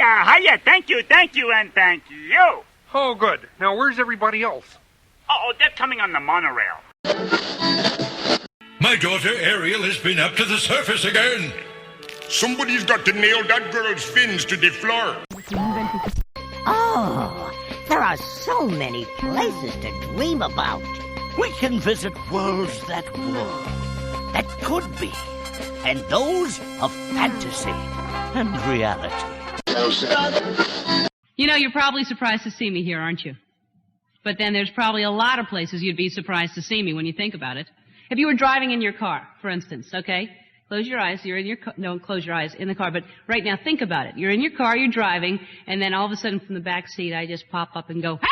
Hiya. Thank you, and thank you. Oh, good. Now, where's everybody else? Oh, they're coming on the monorail. My daughter Ariel has been up to the surface again. Somebody's got to nail that girl's fins to the floor. Oh, there are so many places to dream about. We can visit worlds that were, that could be, and those of fantasy and reality. You know, you're probably surprised to see me here, aren't you? But then there's probably a lot of places you'd be surprised to see me when you think about it. If you were driving in your car, for instance, okay? Close your eyes. You're in your car. No, close your eyes in the car. But right now, think about it. You're in your car, you're driving, and then all of a sudden from the back seat, I just pop up and go, hey!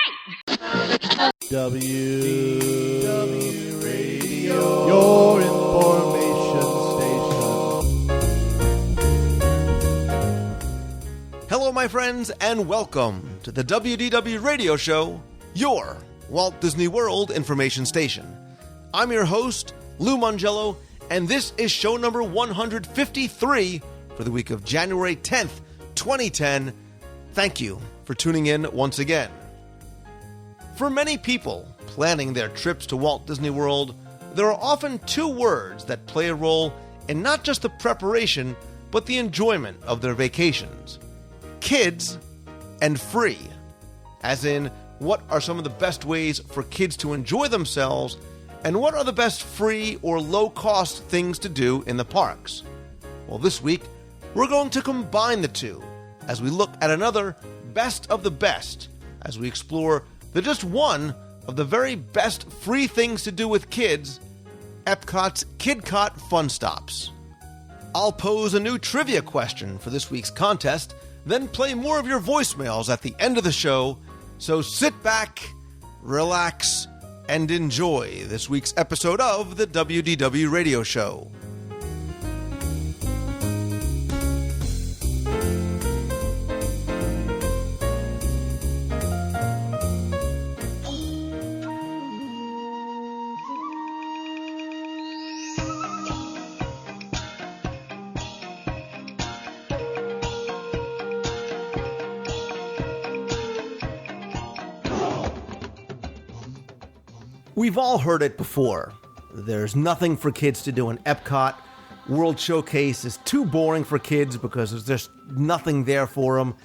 WDW Radio, your information station. Hello, my friends, and welcome to the WDW Radio Show, your Walt Disney World information station. I'm your host, Lou Mongello, and this is show number 153 for the week of January 10th, 2010. Thank you for tuning in once again. For many people planning their trips to Walt Disney World, there are often two words that play a role in not just the preparation, but the enjoyment of their vacations. Kids and free. As in, what are some of the best ways for kids to enjoy themselves, and what are the best free or low-cost things to do in the parks? Well, this week, we're going to combine the two as we look at another best of the best, as we explore the just one of the very best free things to do with kids, Epcot's KidCot Fun Stops. I'll pose a new trivia question for this week's contest, then play more of your voicemails at the end of the show, so sit back, relax, and enjoy this week's episode of the WDW Radio Show. We've all heard it before. There's nothing for kids to do in Epcot. World Showcase is too boring for kids because there's just nothing there for them.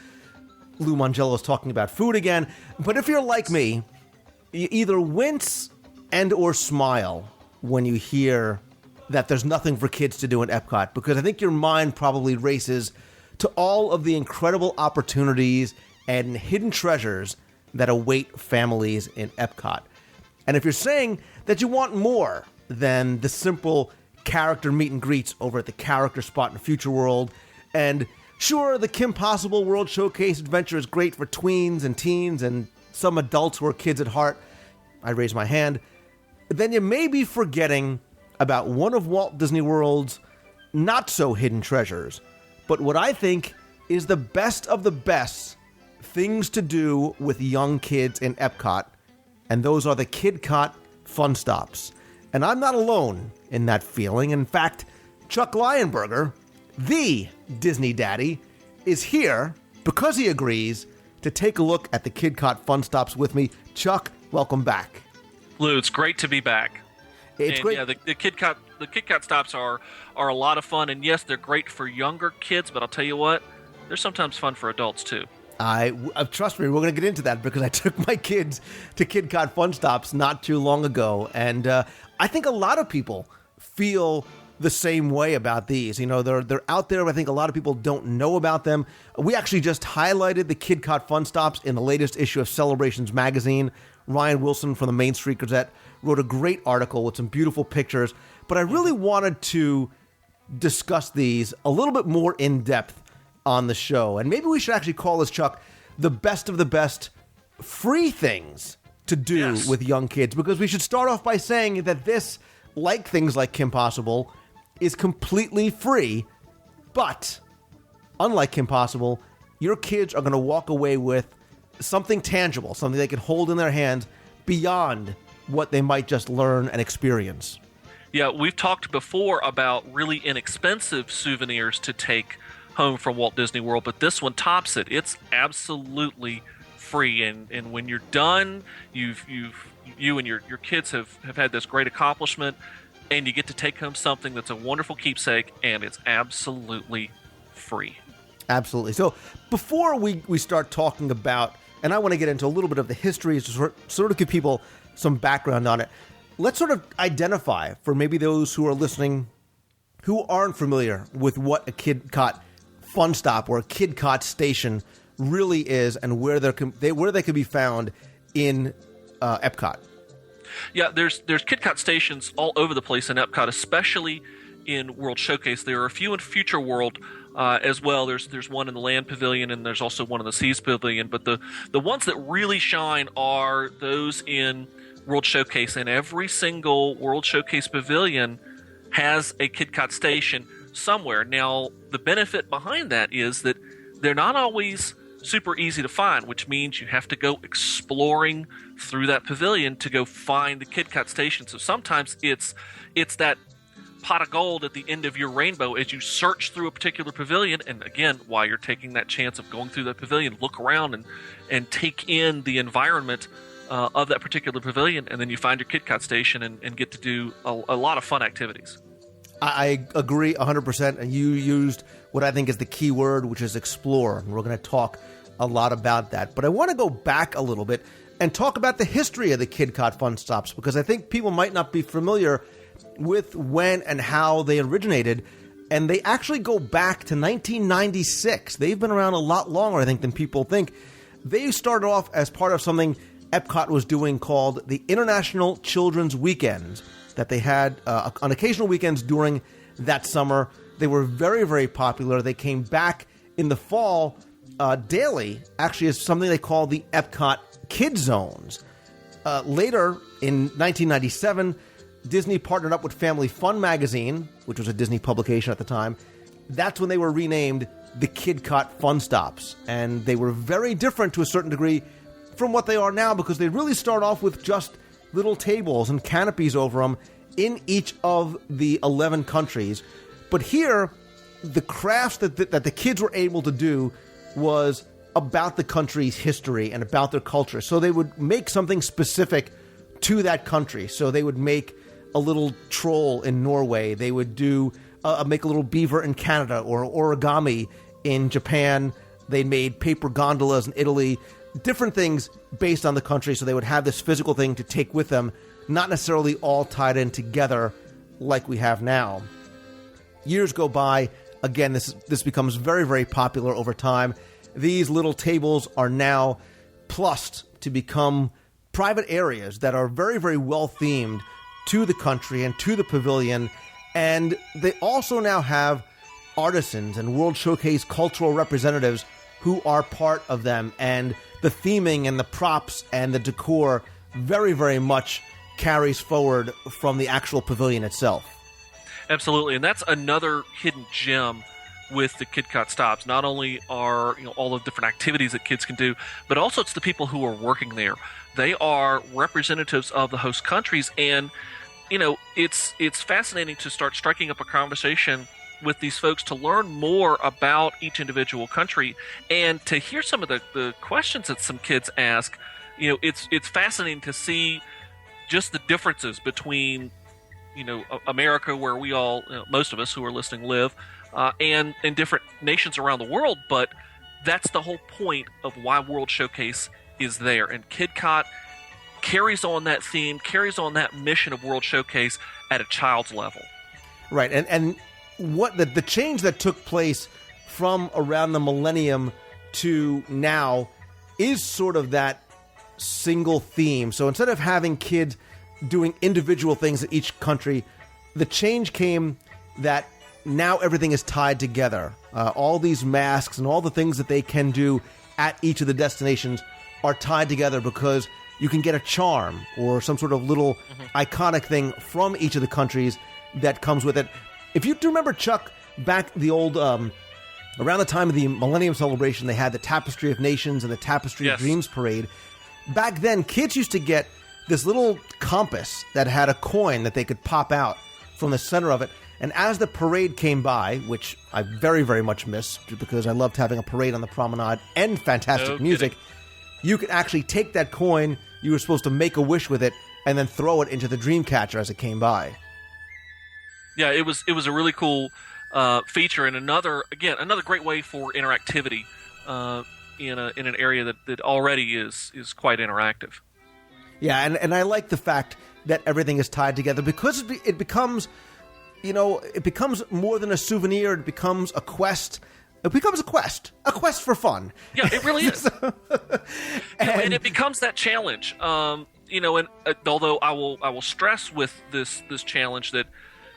Lou Mongello is talking about food again. But if you're like me, you either wince and or smile when you hear that there's nothing for kids to do in Epcot, because I think your mind probably races to all of the incredible opportunities and hidden treasures that await families in Epcot. And if you're saying that you want more than the simple character meet and greets over at the character spot in Future World, and sure, the Kim Possible World Showcase adventure is great for tweens and teens and some adults who are kids at heart, I raise my hand, then you may be forgetting about one of Walt Disney World's not so hidden treasures, but what I think is the best of the best things to do with young kids in Epcot. And those are the KidCot Fun Stops. And I'm not alone in that feeling. In fact, Chuck Lionberger, the Disney daddy, is here because he agrees to take a look at the KidCot Fun Stops with me. Chuck, welcome back. Lou, it's great to be back. It's great. Yeah, the KidCot stops are a lot of fun, and yes, they're great for younger kids. But I'll tell you what, they're sometimes fun for adults too. Trust me, we're going to get into that because I took my kids to KidCot Fun Stops not too long ago, and I think a lot of people feel the same way about these. You know, they're out there. I think a lot of people don't know about them. We actually just highlighted the KidCot Fun Stops in the latest issue of Celebrations magazine. Ryan Wilson from the Main Street Gazette wrote a great article with some beautiful pictures, but I really wanted to discuss these a little bit more in depth on the show. And maybe we should actually call this, Chuck, the best of the best free things to do with young kids, because we should start off by saying that this, like things like Kim Possible, is completely free, but unlike Kim Possible, your kids are going to walk away with something tangible, something they can hold in their hands beyond what they might just learn and experience. Yeah, we've talked before about really inexpensive souvenirs to take home from Walt Disney World, but this one tops it. It's absolutely free, and when you're done, you and your kids have had this great accomplishment, and you get to take home something that's a wonderful keepsake, and it's absolutely free. Absolutely. So before we start talking about, and I want to get into a little bit of the history to sort of give people some background on it, let's sort of identify for maybe those who are listening who aren't familiar with what a Kidcot Fun Stop or a Kidcot station really is and where they could be found in Epcot. Yeah, there's Kidcot stations all over the place in Epcot, especially in World Showcase. There are a few in Future World as well. There's one in the Land Pavilion, and there's also one in the Seas Pavilion. But the ones that really shine are those in World Showcase, and every single World Showcase pavilion has a Kidcot station somewhere. Now, the benefit behind that is that they're not always super easy to find, which means you have to go exploring through that pavilion to go find the Kidcot station. So sometimes it's that pot of gold at the end of your rainbow as you search through a particular pavilion. And again, while you're taking that chance of going through that pavilion, look around and take in the environment of that particular pavilion, and then you find your Kidcot station and get to do a lot of fun activities. I agree 100%, and you used what I think is the key word, which is explore, and we're going to talk a lot about that. But I want to go back a little bit and talk about the history of the Kidcot Fun Stops, because I think people might not be familiar with when and how they originated, and they actually go back to 1996. They've been around a lot longer, I think, than people think. They started off as part of something Epcot was doing called the International Children's Weekends that they had on occasional weekends during that summer. They were very, very popular. They came back in the fall daily, actually, as something they call the Epcot Kid Zones. Later, in 1997, Disney partnered up with Family Fun magazine, which was a Disney publication at the time. That's when they were renamed the Kidcot Fun Stops. And they were very different to a certain degree from what they are now, because they really start off with just little tables and canopies over them in each of the 11 countries. But here, the crafts that the kids were able to do was about the country's history and about their culture. So they would make something specific to that country. So they would make a little troll in Norway. They would do make a little beaver in Canada, or origami in Japan. They made paper gondolas in Italy. Different things based on the country, so they would have this physical thing to take with them, not necessarily all tied in together like we have now. Years go by. Again, this becomes very, very popular over time. These little tables are now plussed to become private areas that are very, very well themed to the country and to the pavilion. And they also now have artisans and World Showcase cultural representatives who are part of them. And the theming and the props and the decor very, very much carries forward from the actual pavilion itself. Absolutely, and that's another hidden gem with the Kidcot Stops. Not only are all the different activities that kids can do, but also it's the people who are working there. They are representatives of the host countries, and it's fascinating to start striking up a conversation with these folks to learn more about each individual country and to hear some of the questions that some kids ask. It's fascinating to see just the differences between America, where we all, most of us who are listening, live, and in different nations around the world. But that's the whole point of why World Showcase is there. And Kidcot carries on that theme, carries on that mission of World Showcase at a child's level. Right, and what the change that took place from around the millennium to now is sort of that single theme. So instead of having kids doing individual things in each country, the change came that now everything is tied together. All these masks and all the things that they can do at each of the destinations are tied together because you can get a charm or some sort of little iconic thing from each of the countries that comes with it. If you do remember, Chuck, back the old, around the time of the Millennium Celebration, they had the Tapestry of Nations and the Tapestry of Dreams Parade. Back then, kids used to get this little compass that had a coin that they could pop out from the center of it. And as the parade came by, which I very, very much missed because I loved having a parade on the promenade and fantastic music, you could actually take that coin, you were supposed to make a wish with it, and then throw it into the dream catcher as it came by. Yeah, it was a really cool feature, and another great way for interactivity in an area that already is quite interactive. Yeah, and I like the fact that everything is tied together because it becomes, it becomes more than a souvenir. It becomes a quest. It becomes a quest for fun. Yeah, it really is. and it becomes that challenge. And although I will stress with this challenge that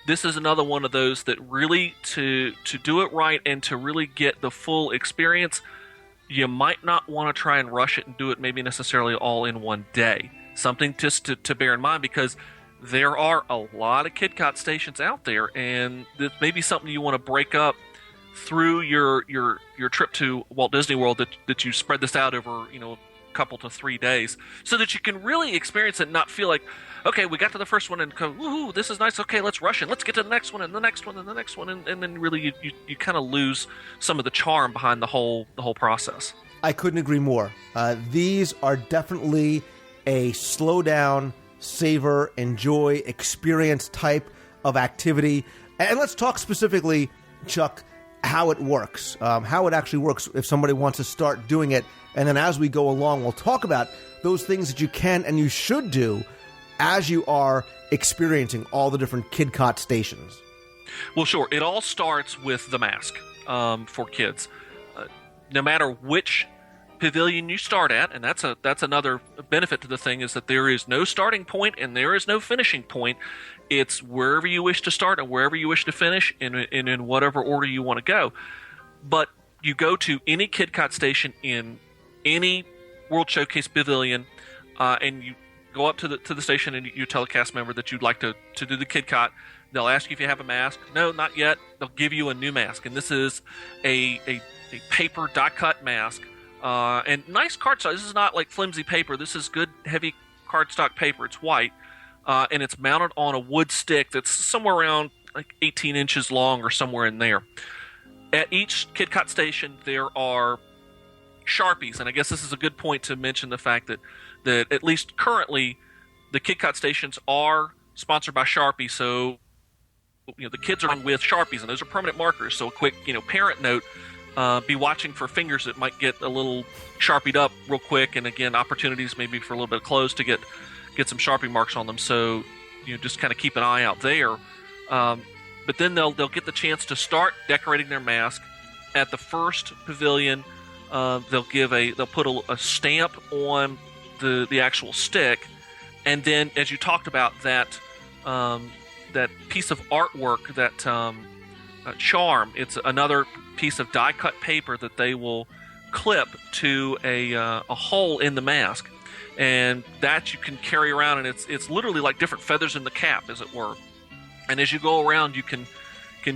this is another one of those that really to do it right and to really get the full experience, you might not want to try and rush it and do it maybe necessarily all in one day. Something just to bear in mind, because there are a lot of KidCot stations out there, and this may be something you want to break up through your trip to Walt Disney World, that you spread this out over a couple to 3 days, so that you can really experience it and not feel like, okay, we got to the first one and go, woohoo, this is nice, okay, let's rush it, let's get to the next one and the next one and the next one, and then really you kind of lose some of the charm behind the whole process. I couldn't agree more. These are definitely a slow down, savor, enjoy, experience type of activity. And let's talk specifically, Chuck, how it works, how it actually works if somebody wants to start doing it. And then as we go along, we'll talk about those things that you can and you should do as you are experiencing all the different KidCot stations. Well, sure. It all starts with the mask for kids. No matter which pavilion you start at, and that's another benefit to the thing, is that there is no starting point and there is no finishing point. It's wherever you wish to start and wherever you wish to finish, and in whatever order you want to go. But you go to any KidCot station in any World Showcase pavilion, and you go up to the station and you tell a cast member that you'd like to do the KidCot. They'll ask you if you have a mask. No, not yet. They'll give you a new mask, and this is a paper die-cut mask. And nice cardstock. This is not like flimsy paper. This is good, heavy cardstock paper. It's white, and it's mounted on a wood stick that's somewhere around like 18 inches long or somewhere in there. At each KidCot station, there are Sharpies, and I guess this is a good point to mention the fact that at least currently, the KidCot stations are sponsored by Sharpie, so the kids are with Sharpies, and those are permanent markers. So a quick parent note. Be watching for fingers that might get a little Sharpied up real quick, and again, opportunities maybe for a little bit of clothes to get some Sharpie marks on them. So just kind of keep an eye out there. But then they'll get the chance to start decorating their mask at the first pavilion. They'll put a stamp on the actual stick, and then as you talked about that piece of artwork, that charm, it's another piece of die-cut paper that they will clip to a hole in the mask, and that you can carry around, and it's literally like different feathers in the cap, as it were. And as you go around, you can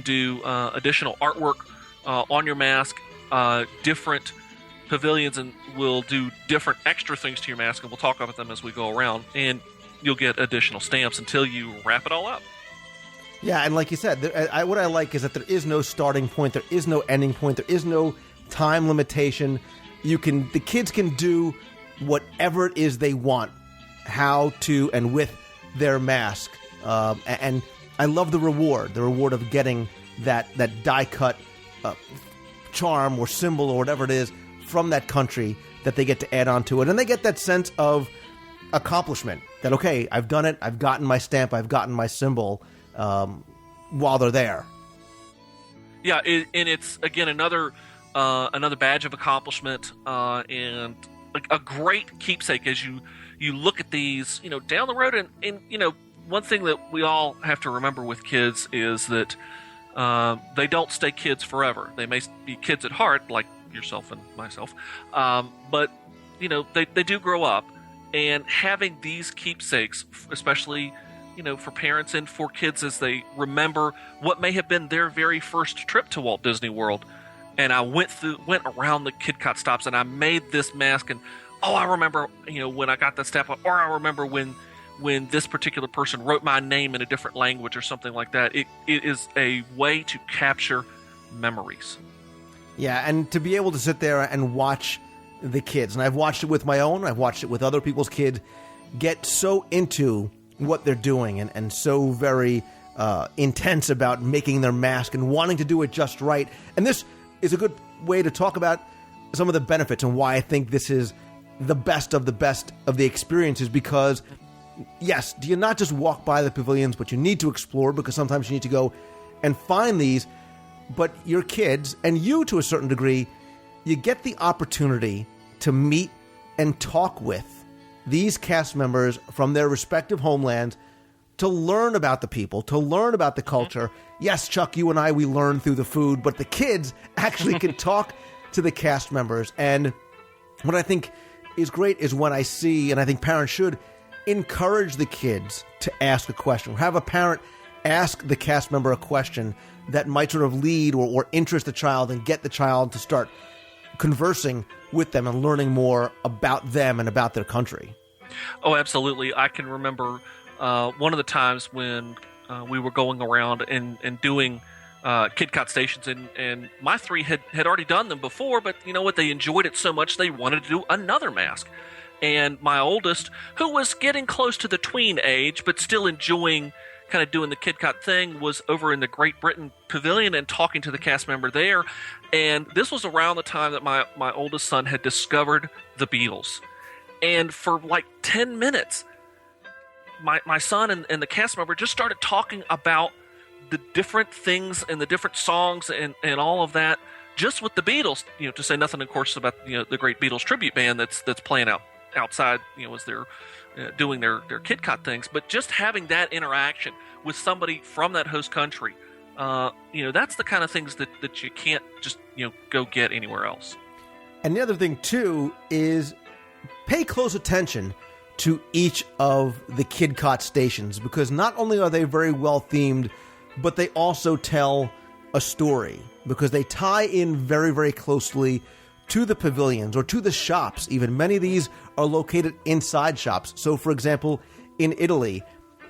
do additional artwork on your mask. Different pavilions and will do different extra things to your mask, and we'll talk about them as we go around, and you'll get additional stamps until you wrap it all up. Yeah, and like you said, what I like is that there is no starting point, there is no ending point, there is no time limitation. The kids can do whatever it is they want, how to and with their mask. And I love the reward of getting that die-cut charm or symbol or whatever it is from that country that they get to add on to it. And they get that sense of accomplishment that, okay, I've done it, I've gotten my stamp, I've gotten my symbol, while they're there. Yeah, and it's, again, another badge of accomplishment, and a great keepsake as you look at these, down the road. And one thing that we all have to remember with kids is that they don't stay kids forever. They may be kids at heart, like yourself and myself, but they do grow up. And having these keepsakes, especially for parents and for kids, as they remember what may have been their very first trip to Walt Disney World. And I went around the KidCot stops and I made this mask, and I remember when I got that stamp, or I remember when when this particular person wrote my name in a different language or something like that. It is a way to capture memories. Yeah, and to be able to sit there and watch the kids, and I've watched it with my own, I've watched it with other people's kids, get so into what they're doing and so very intense about making their mask and wanting to do it just right. And this is a good way to talk about some of the benefits and why I think this is the best of the experiences, because yes, do you not just walk by the pavilions, but you need to explore, because sometimes you need to go and find these. But your kids, and you to a certain degree, you get the opportunity to meet and talk with these cast members from their respective homelands, to learn about the people, to learn about the culture. Yes, Chuck, you and I, we learn through the food, but the kids actually can talk to the cast members. And what I think is great is when I see, and I think parents should, encourage the kids to ask a question. Have a parent ask the cast member a question that might sort of lead or interest the child and get the child to start conversing with them and learning more about them and about their country. Oh, absolutely. I can remember one of the times when we were going around and doing KidCot stations, and my three had already done them before, but you know what? They enjoyed it so much they wanted to do another mask. And my oldest, who was getting close to the tween age, but still enjoying kind of doing the KidCot thing, was over in the Great Britain Pavilion and talking to the cast member there. And this was around the time that my oldest son had discovered the Beatles. And for like 10 minutes, my son and the cast member just started talking about the different things and the different songs and all of that, just with the Beatles, you know, to say nothing, of course, about, you know, the great Beatles tribute band that's playing outside, you know, as they're doing their KidCot things. But just having that interaction with somebody from that host country, you know, that's the kind of things that you can't just, you know, go get anywhere else. And the other thing, too, is pay close attention to each of the KidCot stations, because not only are they very well themed, but they also tell a story, because they tie in very, very closely to the pavilions or to the shops. Even many of these are located inside shops. So, for example, in Italy,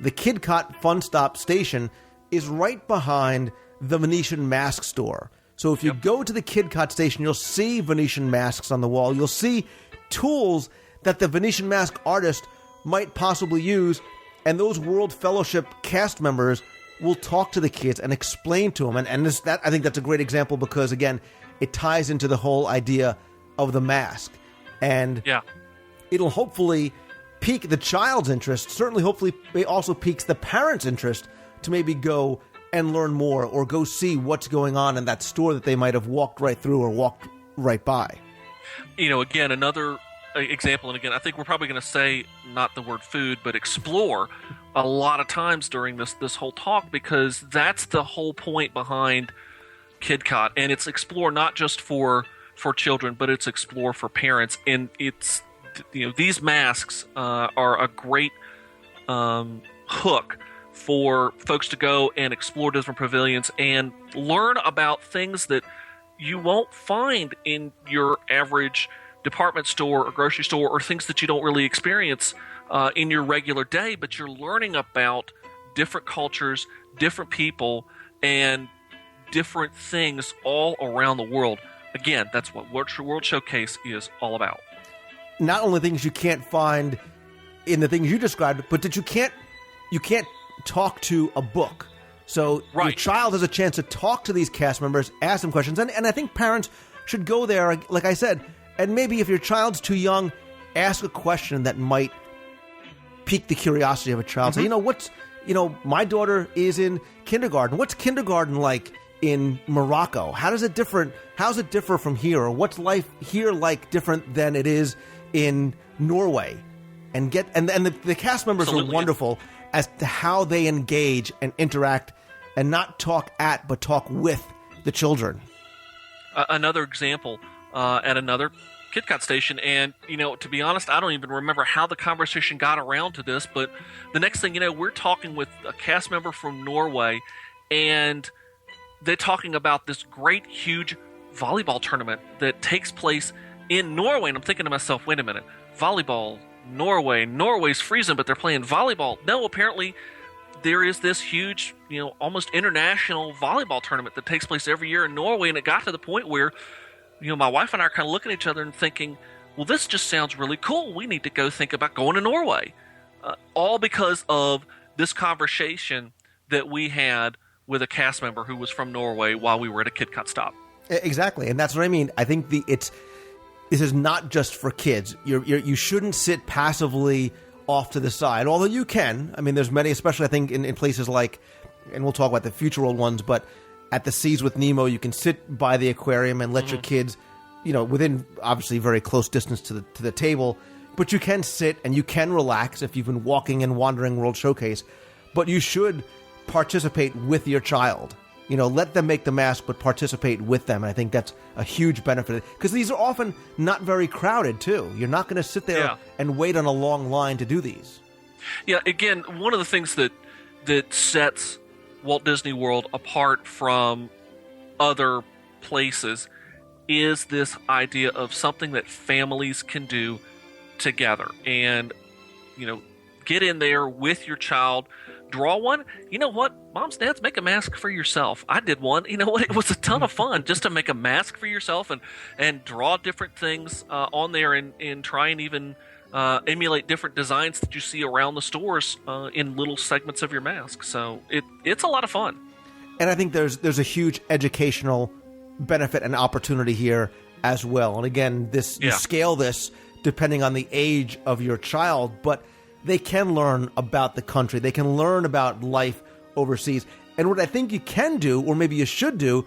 the KidCot Fun Stop station is right behind the Venetian mask store. So if you go to the KidCot station, you'll see Venetian masks on the wall. You'll see tools that the Venetian mask artist might possibly use, and those World Fellowship cast members will talk to the kids and explain to them. And that I think that's a great example, because, again, it ties into the whole idea of the mask. And it'll hopefully pique the child's interest. Certainly, hopefully, it also piques the parents' interest to maybe go and learn more or go see what's going on in that store that they might have walked right through or walked right by. You know, again, another example, and again, I think we're probably going to say not the word food, but explore a lot of times during this whole talk, because that's the whole point behind KidCot, and it's explore not just for children, but it's explore for parents. And it's, you know, these masks are a great hook for folks to go and explore different pavilions and learn about things that you won't find in your average department store or grocery store, or things that you don't really experience in your regular day, but you're learning about different cultures, different people, and different things all around the world. Again, that's what World Showcase is all about. Not only things you can't find in the things you described, but that you can't talk to a book. So your child has a chance to talk to these cast members, ask them questions, and I think parents should go there, like I said, and maybe if your child's too young, ask a question that might pique the curiosity of a child. Say, my daughter is in kindergarten. What's kindergarten like in Morocco? How's it differ from here? Or what's life here like different than it is in Norway? And the cast members are wonderful as to how they engage and interact and not talk at, but talk with the children. Another example at another KidCot station, and, you know, to be honest, I don't even remember how the conversation got around to this, but the next thing you know, we're talking with a cast member from Norway, and they're talking about this great, huge volleyball tournament that takes place in Norway, and I'm thinking to myself, wait a minute, volleyball Norway. Norway's freezing, but they're playing volleyball. No, apparently there is this huge, almost international volleyball tournament that takes place every year in Norway, and it got to the point where, my wife and I are kind of looking at each other and thinking, well, this just sounds really cool. We need to go think about going to Norway. All because of this conversation that we had with a cast member who was from Norway while we were at a KitKat stop. Exactly, and that's what I mean. I think this is not just for kids. You shouldn't sit passively off to the side, although you can. I mean, there's many, especially I think in places like, and we'll talk about the future world ones, but at the Seas with Nemo, you can sit by the aquarium and let your kids, within obviously very close distance to the table, but you can sit and you can relax if you've been walking and wandering World Showcase, but you should participate with your child. Let them make the mask, but participate with them. And I think that's a huge benefit. Because these are often not very crowded, too. You're not going to sit there and wait on a long line to do these. Yeah, again, one of the things that sets Walt Disney World apart from other places is this idea of something that families can do together. And, get in there with your child. Draw one. You know what? Moms, dads, make a mask for yourself. I did one. You know what? It was a ton of fun just to make a mask for yourself and draw different things on there and try and even emulate different designs that you see around the stores in little segments of your mask. So it's a lot of fun. And I think there's a huge educational benefit and opportunity here as well. And again, you scale this depending on the age of your child, but they can learn about the country. They can learn about life overseas. And what I think you can do, or maybe you should do,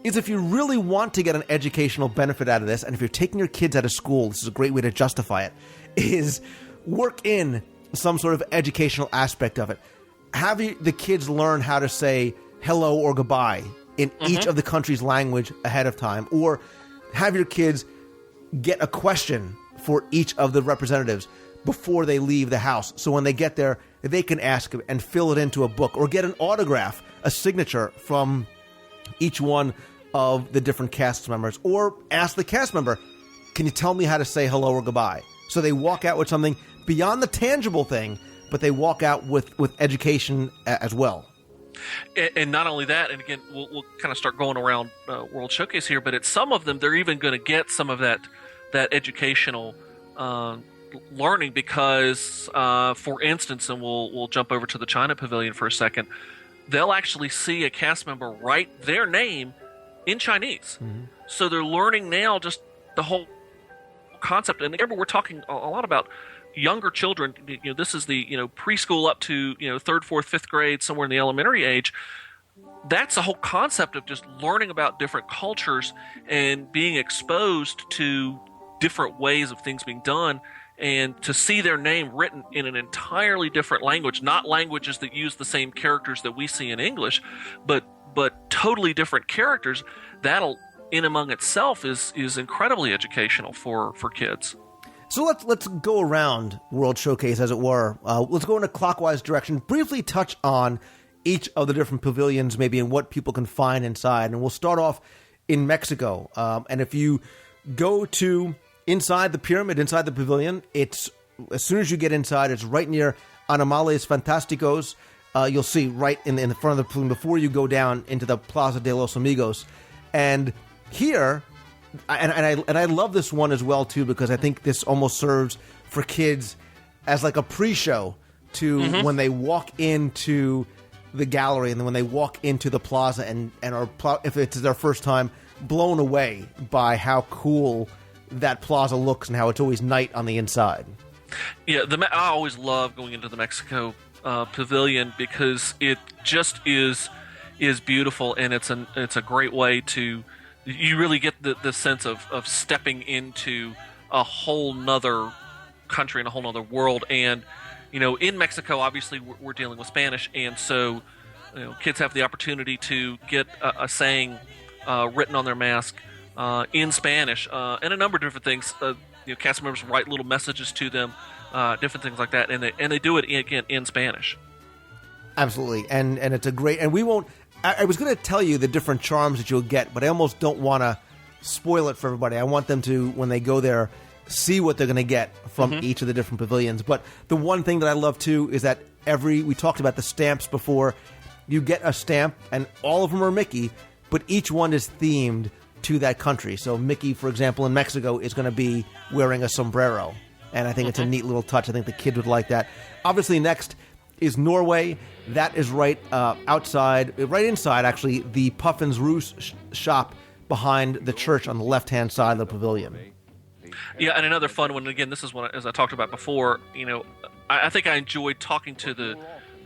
is if you really want to get an educational benefit out of this, and if you're taking your kids out of school, this is a great way to justify it, is work in some sort of educational aspect of it. Have the kids learn how to say hello or goodbye in each of the country's language ahead of time, or have your kids get a question for each of the representatives before they leave the house. So when they get there, they can ask and fill it into a book or get an autograph, a signature from each one of the different cast members, or ask the cast member, can you tell me how to say hello or goodbye? So they walk out with something beyond the tangible thing, but they walk out with education as well. And not only that, and again, we'll kind of start going around World Showcase here, but at some of them, they're even going to get some of that educational learning because, for instance, and we'll jump over to the China Pavilion for a second, they'll actually see a cast member write their name in Chinese. Mm-hmm. So they're learning now just the whole concept. And remember, we're talking a lot about younger children. This is the preschool up to 3rd, 4th, 5th grade, somewhere in the elementary age. That's the whole concept of just learning about different cultures and being exposed to different ways of things being done, and to see their name written in an entirely different language, not languages that use the same characters that we see in English, but totally different characters. That'll in among itself is incredibly educational for kids. So let's go around World Showcase, as it were. Let's go in a clockwise direction. Briefly touch on each of the different pavilions, maybe, and what people can find inside. And we'll start off in Mexico. And if you go to inside the pyramid, inside the pavilion, it's as soon as you get inside, it's right near Animales Fantásticos. You'll see right in the front of the pavilion before you go down into the Plaza de los Amigos. And here, and I love this one as well too, because I think this almost serves for kids as like a pre-show to when they walk into the gallery and then when they walk into the plaza and are, if it's their first time, blown away by how cool that plaza looks and how it's always night on the inside. Yeah, I always love going into the Mexico pavilion because it just is beautiful, and it's a great way to, you really get the sense of stepping into a whole nother country and a whole nother world. And in Mexico, obviously we're dealing with Spanish, and so kids have the opportunity to get a saying written on their mask in Spanish, and a number of different things. Cast members write little messages to them, different things like that, and they do it again in Spanish. Absolutely, and it's a great. And we won't. I was going to tell you the different charms that you'll get, but I almost don't want to spoil it for everybody. I want them to, when they go there, see what they're going to get from each of the different pavilions. But the one thing that I love too is that we talked about the stamps before. You get a stamp, and all of them are Mickey, but each one is themed to that country. So Mickey, for example, in Mexico is going to be wearing a sombrero, and I think it's a neat little touch. I think the kids would like that. Obviously, next is Norway. That is right inside, actually, the Puffin's Roost shop behind the church on the left-hand side of the pavilion. Yeah, and another fun one. Again, this is one, as I talked about before. I think I enjoyed talking to the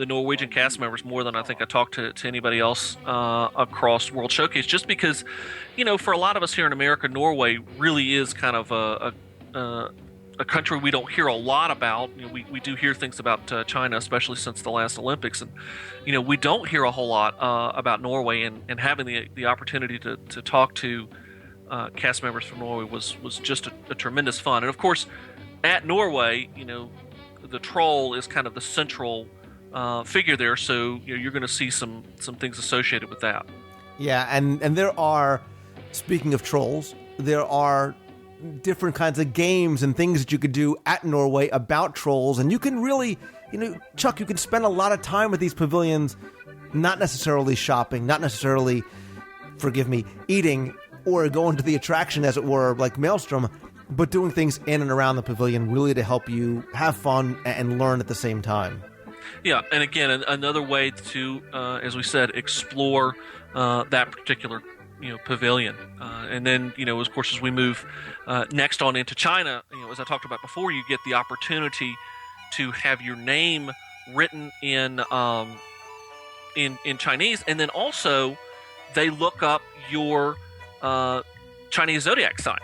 Norwegian cast members more than I think I talked to anybody else across World Showcase, just because, for a lot of us here in America, Norway really is kind of a country we don't hear a lot about. We do hear things about China, especially since the last Olympics, and we don't hear a whole lot about Norway. And having the opportunity to talk to cast members from Norway was just a tremendous fun. And of course, at Norway, the troll is kind of the central figure there, so you're going to see some things associated with that. Yeah, and there are, speaking of trolls, there are different kinds of games and things that you could do at Norway about trolls, and you can really, Chuck, you can spend a lot of time with these pavilions, not necessarily shopping, not necessarily, forgive me, eating, or going to the attraction, as it were, like Maelstrom, but doing things in and around the pavilion really to help you have fun and learn at the same time. Yeah, and again, another way to, as we said, explore that particular pavilion, and then of course, as we move next on into China, as I talked about before, you get the opportunity to have your name written in Chinese, and then also they look up your Chinese zodiac sign,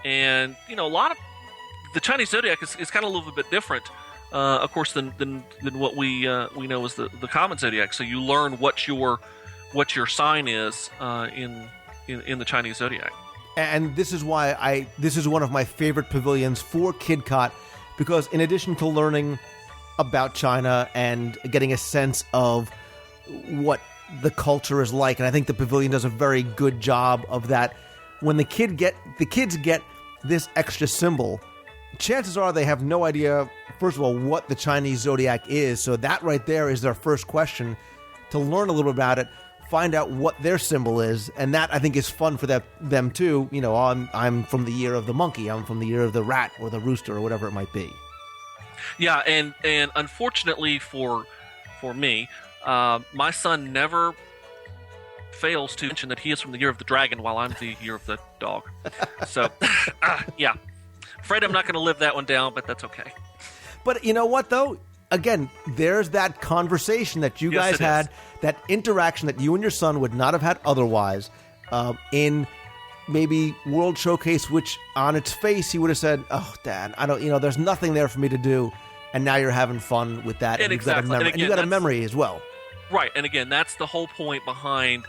and a lot of the Chinese zodiac is kind of a little bit different. Of course, than what we know as the common zodiac. So you learn what your sign is in the Chinese zodiac. And this is why this is one of my favorite pavilions for KidCot, because in addition to learning about China and getting a sense of what the culture is like, and I think the pavilion does a very good job of that. When the kids get this extra symbol, chances are they have no idea, first of all, what the Chinese zodiac is. So that right there is their first question, to learn a little about it, find out what their symbol is, and that I think is fun for them too. I'm from the year of the monkey, I'm from the year of the rat or the rooster or whatever it might be. Yeah, and unfortunately for me, my son never fails to mention that he is from the year of the dragon while I'm the year of the dog. So, yeah. Afraid I'm not going to live that one down, but that's okay. But you know what, though? Again, there's that conversation that you guys had, that interaction that you and your son would not have had otherwise in maybe World Showcase, which on its face he would have said, "Oh, Dad, I don't, there's nothing there for me to do," and now you're having fun with that, and exactly. and you got a memory as well. Right, and again, that's the whole point behind,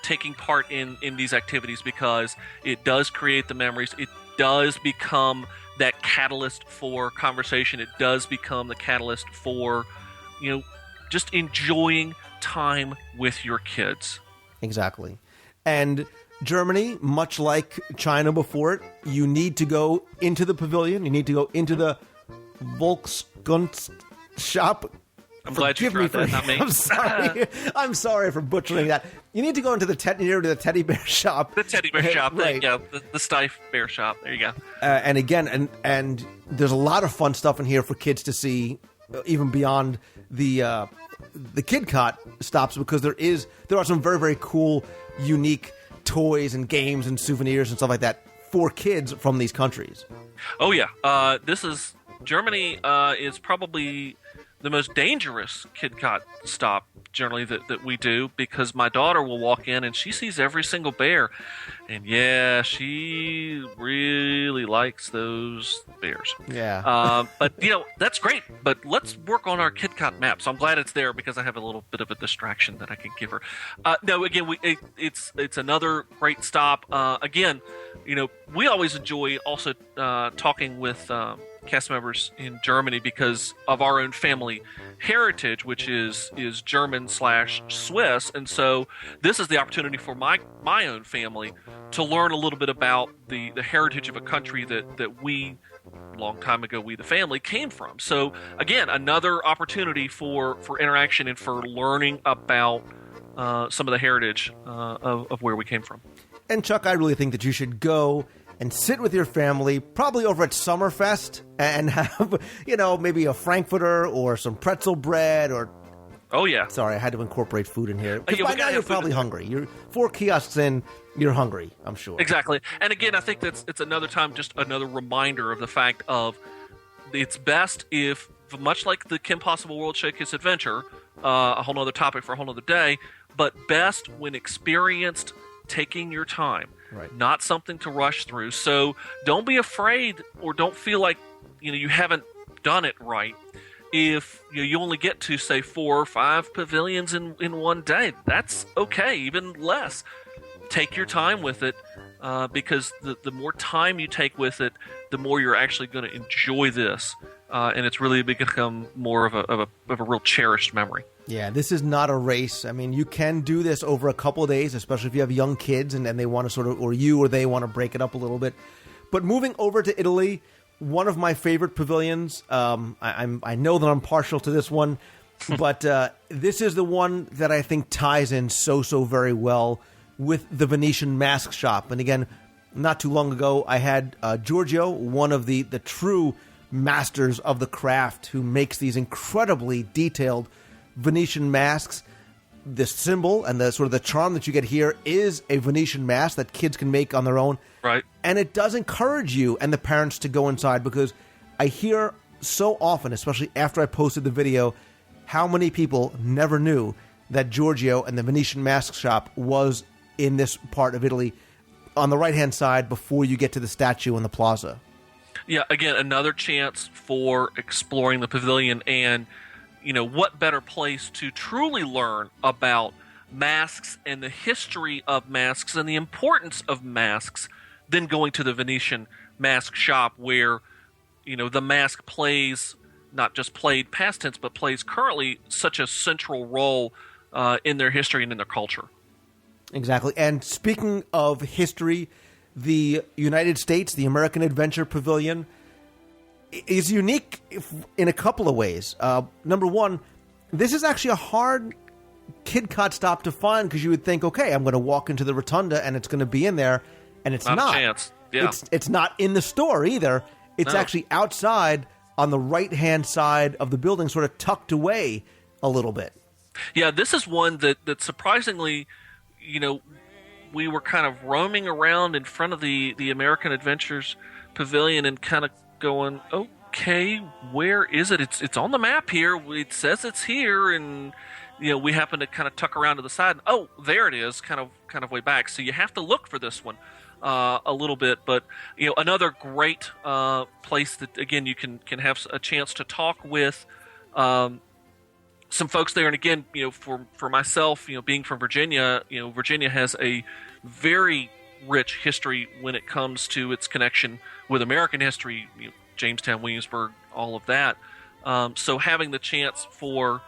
taking part in these activities, because it does create the memories. It does become that catalyst for conversation. It does become the catalyst for, just enjoying time with your kids. Exactly. And Germany, much like China before it, you need to go into the pavilion. You need to go into the Volkskunst shop. I'm glad you tried that, not me. I'm sorry. I'm sorry for butchering that. You need to go into the teddy bear shop. The teddy bear shop, right. Yeah, the Steiff bear shop. There you go. And again, and there's a lot of fun stuff in here for kids to see, even beyond the KidCot stops, because there are some very, very cool, unique toys and games and souvenirs and stuff like that for kids from these countries. Oh yeah, Germany is probably the most dangerous KidCot stop generally that we do, because my daughter will walk in and she sees every single bear, and yeah, she really likes those bears. Yeah. But that's great. But let's work on our KidCot map. So I'm glad it's there, because I have a little bit of a distraction that I can give her. No, again, it's another great stop. Again, we always enjoy also talking with cast members in Germany because of our own family heritage, which is German/Swiss, and so this is the opportunity for my own family to learn a little bit about the heritage of a country that we, a long time ago, we the family came from. So again, another opportunity for interaction and for learning about some of the heritage of where we came from. And Chuck, I really think that you should go and sit with your family, probably over at Summerfest, and have, maybe a Frankfurter or some pretzel bread or... Oh, yeah. Sorry, I had to incorporate food in here. Because Yeah, by now you're probably hungry. You're 4 kiosks in, you're hungry, I'm sure. Exactly. And again, I think it's another time, just another reminder of the fact of it's best if, much like the Kim Possible World Showcase Adventure, a whole other topic for a whole other day, but best when experienced, taking your time. Right. Not something to rush through. So don't be afraid or don't feel like you haven't done it right. If you only get to, say, 4 or 5 pavilions in one day, that's okay, even less. Take your time with it because the more time you take with it, the more you're actually going to enjoy this. And it's really become more of a real cherished memory. Yeah, this is not a race. I mean, you can do this over a couple of days, especially if you have young kids and they want to sort of, or they want to break it up a little bit. But moving over to Italy, one of my favorite pavilions, I know that I'm partial to this one, but this is the one that I think ties in so very well with the Venetian mask shop. And again, not too long ago, I had Giorgio, one of the true masters of the craft, who makes these incredibly detailed Venetian masks. The symbol and the sort of the charm that you get here is a Venetian mask that kids can make on their own. Right. And it does encourage you and the parents to go inside, because I hear so often, especially after I posted the video, how many people never knew that Giorgio and the Venetian mask shop was in this part of Italy on the right-hand side before you get to the statue in the plaza. Yeah, again, another chance for exploring the pavilion, and what better place to truly learn about masks and the history of masks and the importance of masks than going to the Venetian mask shop, where the mask plays, not just played past tense, but plays currently such a central role in their history and in their culture. Exactly. And speaking of history, the United States, the American Adventure Pavilion, is unique in a couple of ways. Number one, this is actually a hard KidCot stop to find, because you would think, okay, I'm going to walk into the rotunda and it's going to be in there, and it's not. A chance. Yeah. It's not in the store either. It's actually outside on the right-hand side of the building, sort of tucked away a little bit. Yeah, this is one that surprisingly, we were kind of roaming around in front of the American Adventures Pavilion and kind of going, okay, where is it? It's on the map here. It says it's here, and we happen to kind of tuck around to the side. And, oh, there it is, kind of way back. So you have to look for this one a little bit. But another great place that, again, you can have a chance to talk with some folks there. And again, for myself, being from Virginia, Virginia has a very rich history when it comes to its connection with American history, Jamestown, Williamsburg, all of that. So having the chance for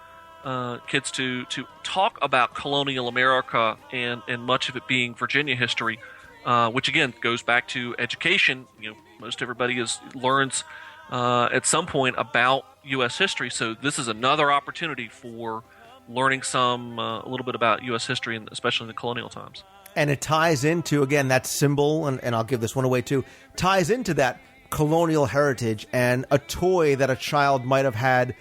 kids to talk about colonial America and much of it being Virginia history, which again goes back to education. Most everybody learns at some point about U.S. history. So this is another opportunity for learning a little bit about U.S. history, and especially in the colonial times. And it ties into, again, that symbol, and I'll give this one away too, ties into that colonial heritage and a toy that a child might have had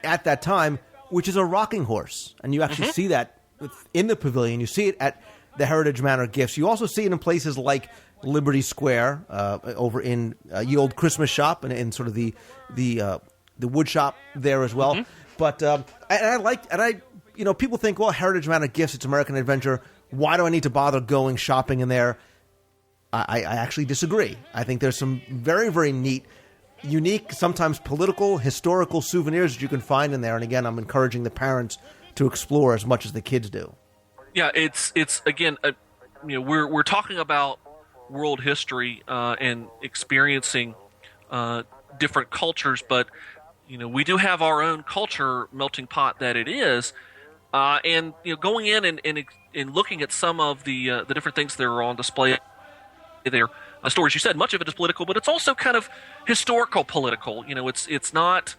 at that time, which is a rocking horse. And you actually see that in the pavilion. You see it at the Heritage Manor Gifts. You also see it in places like Liberty Square, over in Ye Old Christmas Shop, and in sort of the wood shop there as well. But people think, well, Heritage Manor Gifts, it's American Adventure. Why do I need to bother going shopping in there? I actually disagree. I think there's some very, very neat, unique, sometimes political, historical souvenirs that you can find in there. And again, I'm encouraging the parents to explore as much as the kids do. Yeah, it's again, we're talking about world history and experiencing different cultures, but we do have our own culture melting pot that it is, and going in and looking at some of the different things that are on display there. Stories, you said much of it is political, but it's also kind of historical political. It's not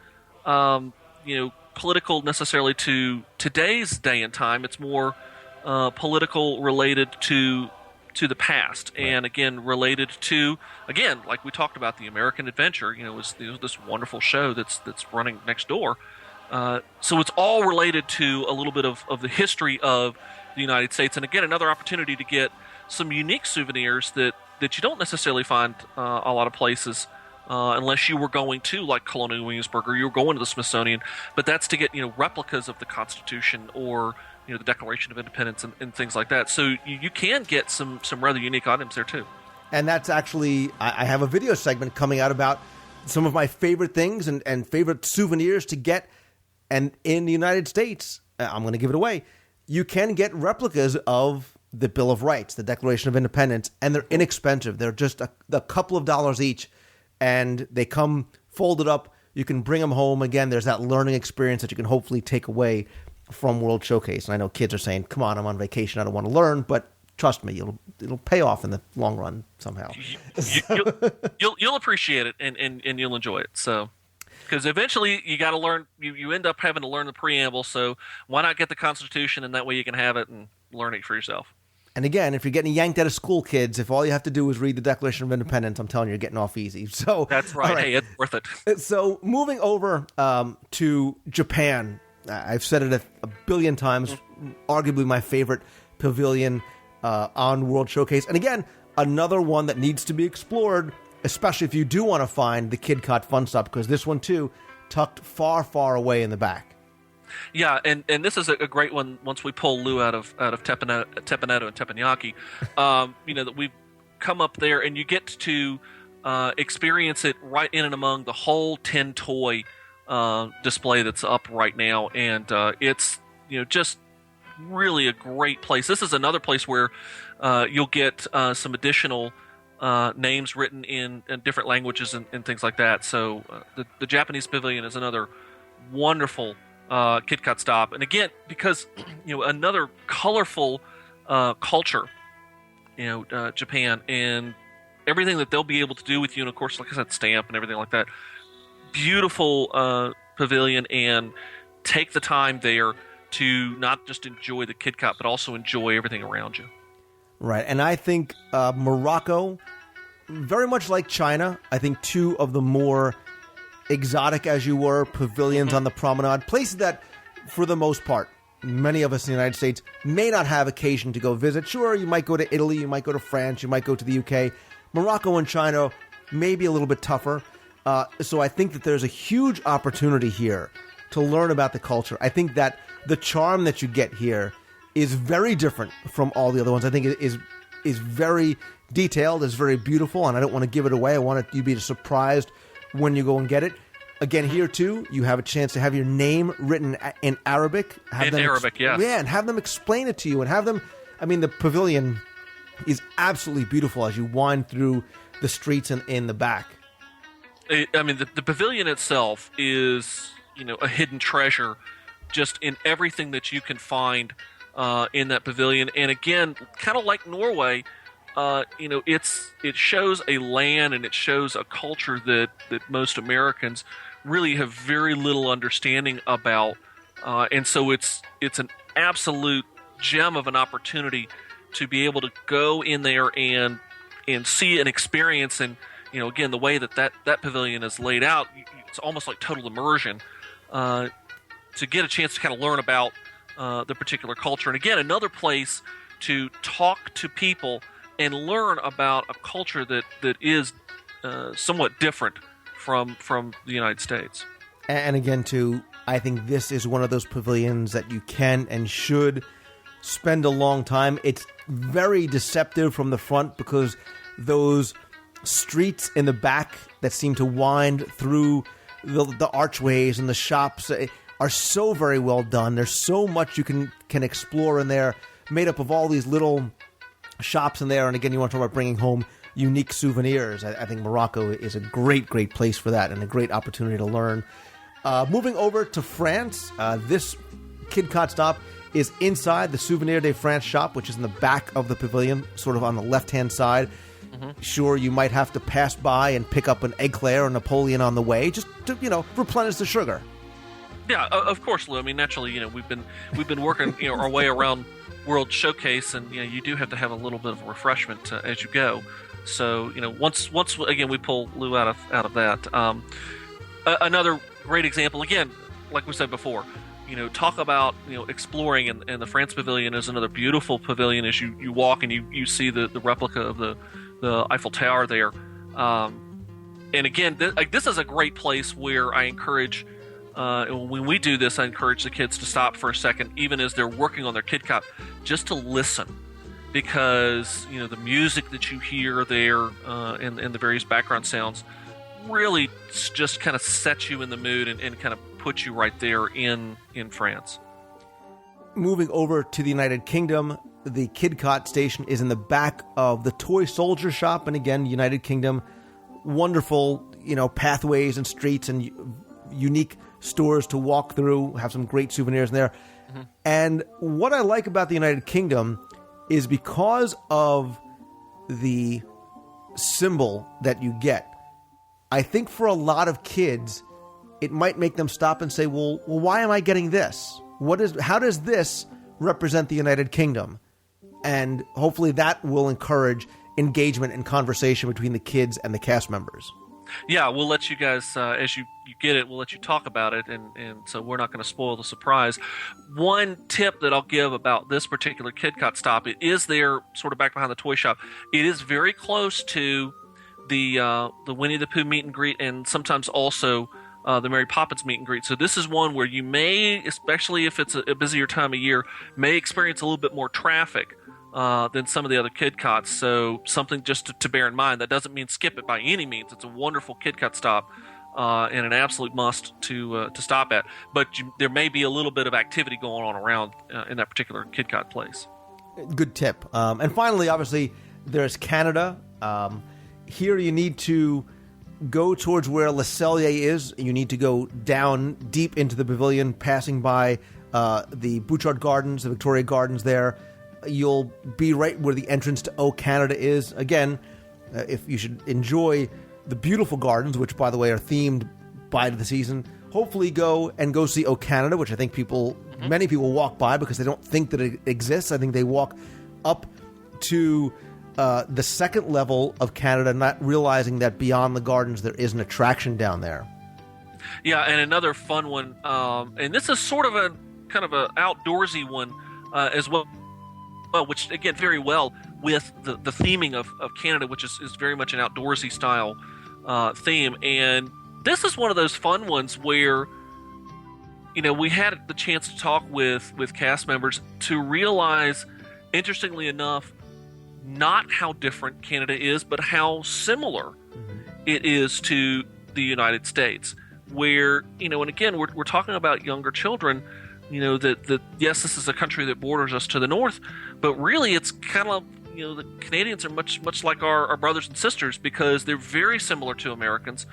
political necessarily to today's day and time. It's more political related to the past, and again related to, like we talked about, the American Adventure. Was this wonderful show that's running next door. So it's all related to a little bit of the history of the United States, and again, another opportunity to get some unique souvenirs that you don't necessarily find a lot of places unless you were going to, like, Colonial Williamsburg, or you were going to the Smithsonian. But that's to get replicas of the Constitution, or the Declaration of Independence, and things like that. So you can get some rather unique items there too. And that's actually, I have a video segment coming out about some of my favorite things and favorite souvenirs to get. And in the United States, I'm going to give it away, you can get replicas of the Bill of Rights, the Declaration of Independence, and they're inexpensive. They're just a couple of dollars each, and they come folded up. You can bring them home. Again, there's that learning experience that you can hopefully take away from World Showcase. And I know kids are saying, come on, I'm on vacation, I don't want to learn, but trust me, it'll pay off in the long run somehow. You'll appreciate it, and you'll enjoy it. So, because eventually you got to learn, you end up having to learn the preamble, so why not get the Constitution, and that way you can have it and learn it for yourself. And again, if you're getting yanked out of school, kids, if all you have to do is read the Declaration of Independence, I'm telling you, you're getting off easy. So that's right. Hey, it's worth it. So moving over to Japan, I've said it a billion times, arguably my favorite pavilion on World Showcase. And again, another one that needs to be explored, especially if you do want to find the Kid Cot fun stuff, because this one too, tucked far, far away in the back. Yeah, and this is a great one. Once we pull Lou out of Teppanyaki, and Teppanyaki, that we've come up there, and you get to experience it right in and among the whole 10 toy display that's up right now, and it's just really a great place. This is another place where you'll get some additional names written in different languages and things like that. So the Japanese pavilion is another wonderful Kid Cot stop, and again, because another colorful culture, Japan, and everything that they'll be able to do with you, and of course, like I said, stamp and everything like that. Beautiful pavilion, and take the time there to not just enjoy the Kid Cot, but also enjoy everything around you. Right, and I think Morocco, very much like China, I think two of the more exotic, as you were, pavilions on the promenade, places that, for the most part, many of us in the United States may not have occasion to go visit. Sure, you might go to Italy, you might go to France, you might go to the UK. Morocco and China may be a little bit tougher. So I think that there's a huge opportunity here to learn about the culture. I think that the charm that you get here is very different from all the other ones. I think it is very detailed, is very beautiful, and I don't want to give it away. I want you to be surprised when you go and get it. Again, here too, you have a chance to have your name written in Arabic. Arabic, yes. Yeah, and have them explain it to you, and have them. I mean, the pavilion is absolutely beautiful as you wind through the streets and in the back. I mean, the pavilion itself is, a hidden treasure, just in everything that you can find in that pavilion. And again, kind of like Norway, it shows a land and it shows a culture that most Americans really have very little understanding about, and so it's an absolute gem of an opportunity to be able to go in there and see and experience, and again, the way that pavilion is laid out, it's almost like total immersion, to get a chance to kind of learn about the particular culture. And again, another place to talk to people and learn about a culture that is somewhat different from the United States. And again, too, I think this is one of those pavilions that you can and should spend a long time. It's very deceptive from the front because those streets in the back that seem to wind through the archways and the shops are so very well done. There's so much you can explore in there, made up of all these little shops in there. And again, you want to talk about bringing home unique souvenirs. I think Morocco is a great place for that and a great opportunity to learn. Moving over to France, this KidCot stop is inside the Souvenir de France shop, which is in the back of the pavilion, sort of on the left-hand side. Sure, you might have to pass by and pick up an eclair or Napoleon on the way, just to, replenish the sugar. Yeah, of course, Lou. I mean, naturally, we've been working, our way around World Showcase, and you do have to have a little bit of a refreshment as you go. So, once again we pull Lou out of that. Another great example, again, like we said before, talk about exploring, and the France Pavilion is another beautiful pavilion as you walk and you see the replica of the Eiffel Tower there. And again, this is a great place where I encourage, when we do this, I encourage the kids to stop for a second, even as they're working on their KidCot, just to listen. Because, the music that you hear there and the various background sounds really just kind of set you in the mood and kind of put you right there in France. Moving over to the United Kingdom, the KidCot station is in the back of the Toy Soldier shop. And again, United Kingdom, wonderful, pathways and streets and unique stores to walk through, have some great souvenirs in there. And what I like about the United Kingdom is because of the symbol that you get, I think for a lot of kids, it might make them stop and say, well, why am I getting this? How does this represent the United Kingdom? And hopefully that will encourage engagement and conversation between the kids and the cast members. Yeah, we'll let you guys, as you get it, we'll let you talk about it, and so we're not going to spoil the surprise. One tip that I'll give about this particular KidCot stop, it is there sort of back behind the toy shop. It is very close to the Winnie the Pooh meet and greet, and sometimes also the Mary Poppins meet and greet. So this is one where you may, especially if it's a busier time of year, may experience a little bit more traffic than some of the other KidCots. So something just to bear in mind. That doesn't mean skip it by any means. It's a wonderful KidCot stop and an absolute must to stop at. But there may be a little bit of activity going on around in that particular KidCot place. Good tip. And finally, obviously, there's Canada. Here you need to go towards where Le Cellier is. You need to go down deep into the pavilion, passing by the Bouchard Gardens, the Victoria Gardens there. You'll be right where the entrance to O Canada is. Again, if you should enjoy the beautiful gardens, which, by the way, are themed by the season, hopefully go see O Canada, which I think many people walk by because they don't think that it exists. I think they walk up to the second level of Canada, not realizing that beyond the gardens there is an attraction down there. Yeah, and another fun one, and this is sort of a kind of an outdoorsy one as well, which again very well with the theming of Canada, which is very much an outdoorsy style theme. And this is one of those fun ones where we had the chance to talk with cast members to realize, interestingly enough, not how different Canada is, but how similar it is to the United States, where, and again, we're talking about younger children, that yes, this is a country that borders us to the north, but really it's kind of, the Canadians are much like our brothers and sisters, because they're very similar to Americans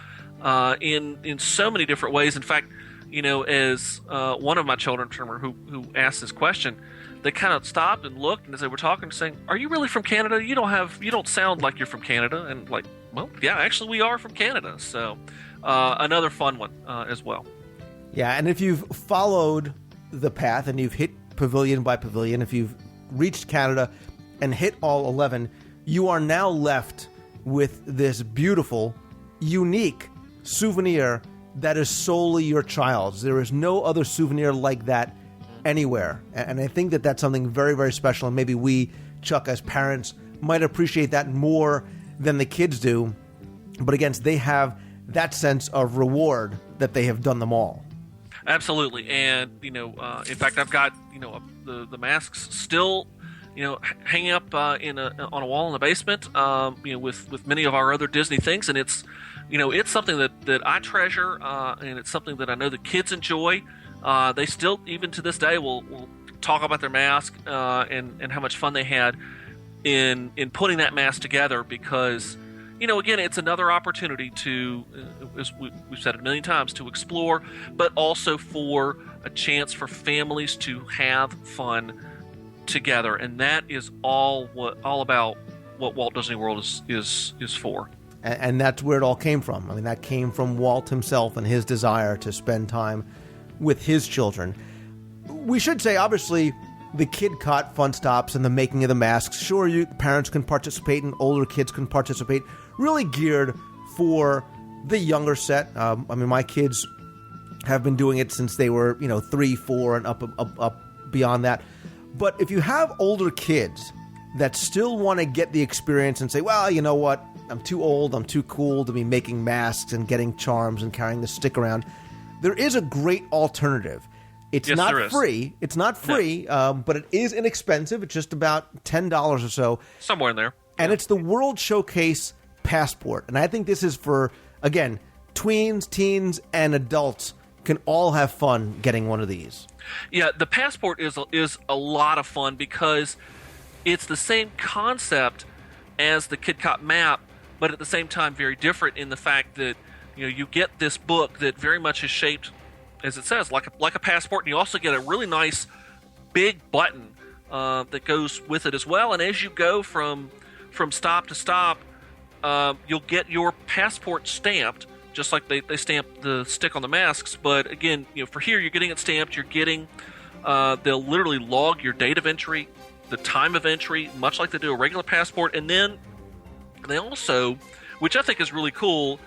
in so many different ways. In fact, as one of my children, who asked this question, they kind of stopped and looked, and as they were talking, saying, "Are you really from Canada? You don't sound like you're from Canada." And like, well, yeah, actually we are from Canada. So another fun one as well. Yeah, and if you've followed the path and you've hit pavilion by pavilion, if you've reached Canada and hit all 11, you are now left with this beautiful, unique souvenir that is solely your child's. There is no other souvenir like that anywhere. And I think that that's something very, very special. And maybe we, Chuck, as parents, might appreciate that more than the kids do. But again, they have that sense of reward that they have done them all. Absolutely. And, in fact, I've got, the masks still, hanging up on a wall in the basement, with many of our other Disney things. And it's, it's something that I treasure, and it's something that I know the kids enjoy. They still, even to this day, will talk about their mask and how much fun they had. in putting that mass together because, again, it's another opportunity to, as we've said it a million times, to explore, but also for a chance for families to have fun together, and that is all about what Walt Disney World is for. And that's where it all came from. I mean, that came from Walt himself and his desire to spend time with his children. We should say, obviously, the Kid Cot fun stops and the making of the masks, sure, parents can participate and older kids can participate, really geared for the younger set. I mean, my kids have been doing it since they were, 3, 4, and up beyond that. But if you have older kids that still want to get the experience and say, well, you know what, I'm too old, I'm too cool to be making masks and getting charms and carrying the stick around, there is a great alternative. It's not free. It's not free, but it is inexpensive. It's just about $10 or so. Somewhere in there. And it's the World Showcase Passport. And I think this is for, again, tweens, teens, and adults can all have fun getting one of these. Yeah, the Passport is a lot of fun because it's the same concept as the Kid Cot map, but at the same time very different in the fact that you get this book that very much is shaped, as it says, like a passport, and you also get a really nice big button that goes with it as well. And as you go from stop to stop, you'll get your passport stamped, just like they stamp the stick on the masks. But again, for here, you're getting it stamped. You're getting they'll literally log your date of entry, the time of entry, much like they do a regular passport. And then they also, which I think is really cool,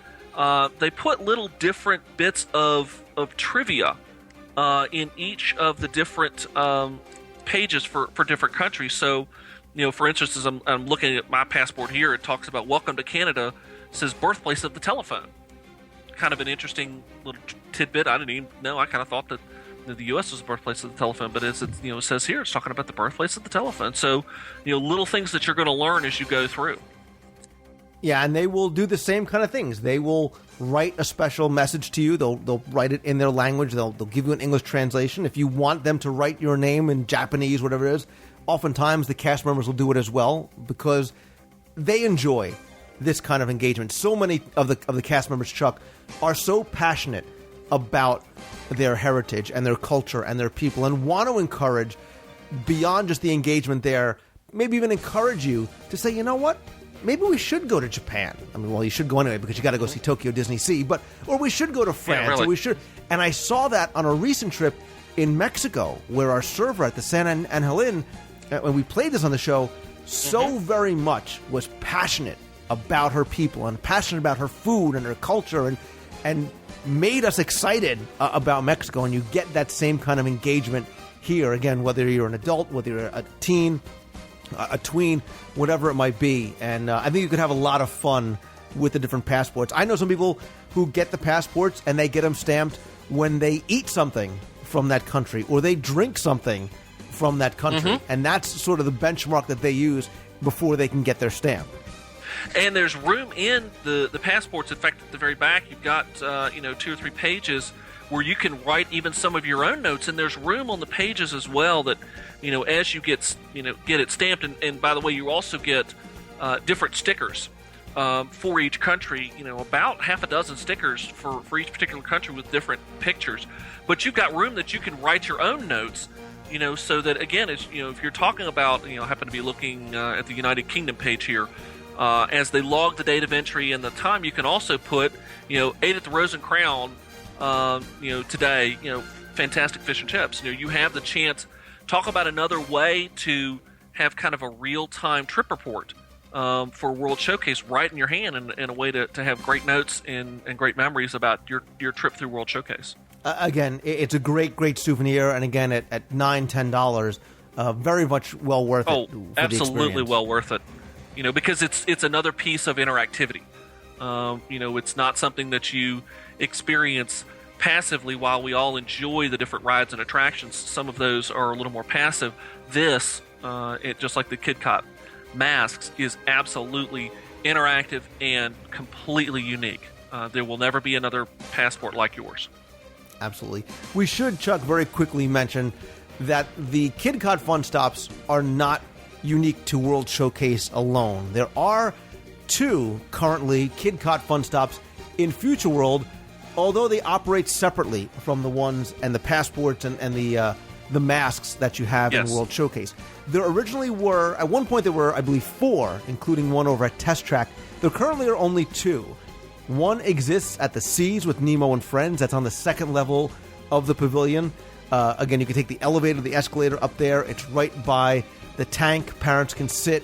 they put little different bits of trivia in each of the different pages for different countries. So, for instance, as I'm looking at my passport here, it talks about Welcome to Canada, says birthplace of the telephone. Kind of an interesting little tidbit. I didn't even know. I kind of thought that the U.S. was the birthplace of the telephone, but as it says here, it's talking about the birthplace of the telephone. So, little things that you're going to learn as you go through. Yeah, and they will do the same kind of things. They will write a special message to you. They'll write it in their language. They'll give you an English translation. If you want them to write your name in Japanese, whatever it is, oftentimes the cast members will do it as well because they enjoy this kind of engagement. So many of the cast members, Chuck, are so passionate about their heritage and their culture and their people and want to encourage, beyond just the engagement there, maybe even encourage you to say, you know what? Maybe we should go to Japan. I mean, well, you should go anyway because you got to go see Tokyo Disney Sea. Or we should go to France. Yeah, really. Or we should. And I saw that on a recent trip in Mexico, where our server at the San Angelin, when we played this on the show, so very much was passionate about her people and passionate about her food and her culture, and made us excited about Mexico. And you get that same kind of engagement here. Again, whether you're an adult, whether you're a teen, a tween, whatever it might be. And I think you could have a lot of fun with the different passports. I know some people who get the passports and they get them stamped when they eat something from that country or they drink something from that country. And that's sort of the benchmark that they use before they can get their stamp. And there's room in the passports. In fact, at the very back, you've got 2 or 3 pages where you can write even some of your own notes. And there's room on the pages as well that, as you get it stamped. And by the way, you also get different stickers for each country. About half a dozen stickers for each particular country with different pictures. But you've got room that you can write your own notes. So that again, if you're talking about, I happen to be looking at the United Kingdom page here. As they log the date of entry and the time, you can also put, ate at the Rose and Crown, today, fantastic fish and chips. You have the chance. Talk about another way to have kind of a real-time trip report for World Showcase right in your hand, and a way to have great notes and great memories about your trip through World Showcase. Again, it's a great souvenir, and again, at $9-10, very much well worth it. Oh, absolutely well worth it. Because it's another piece of interactivity. It's not something that you experience passively while we all enjoy the different rides and attractions. Some of those are a little more passive. This, just like the Kid Cot masks, is absolutely interactive and completely unique. There will never be another passport like yours. Absolutely. We should, Chuck, very quickly mention that the Kid Cot Fun Stops are not unique to World Showcase alone. There are 2 currently Kid Cot Fun Stops in Future World, although they operate separately from the ones and the passports and the masks that you have in World Showcase. There originally were, at one point there were, I believe, 4, including one over at Test Track. There currently are only 2. One exists at the Seas with Nemo and Friends. That's on the 2nd level of the pavilion. Again, you can take the elevator, the escalator up there. It's right by the tank. Parents can sit.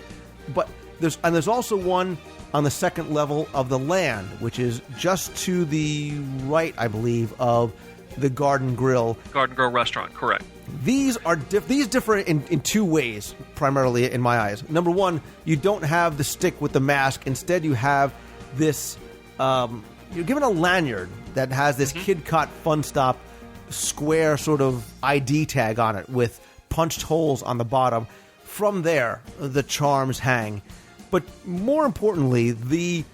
But there's also one on the 2nd level of the land, which is just to the right, I believe, of the Garden Grill. Garden Grill restaurant, correct. These differ in 2 ways, primarily in my eyes. Number one, you don't have the stick with the mask. Instead, you have this. You're given a lanyard that has this Kid Cot Fun Stop square sort of ID tag on it with punched holes on the bottom. From there, the charms hang. But more importantly, the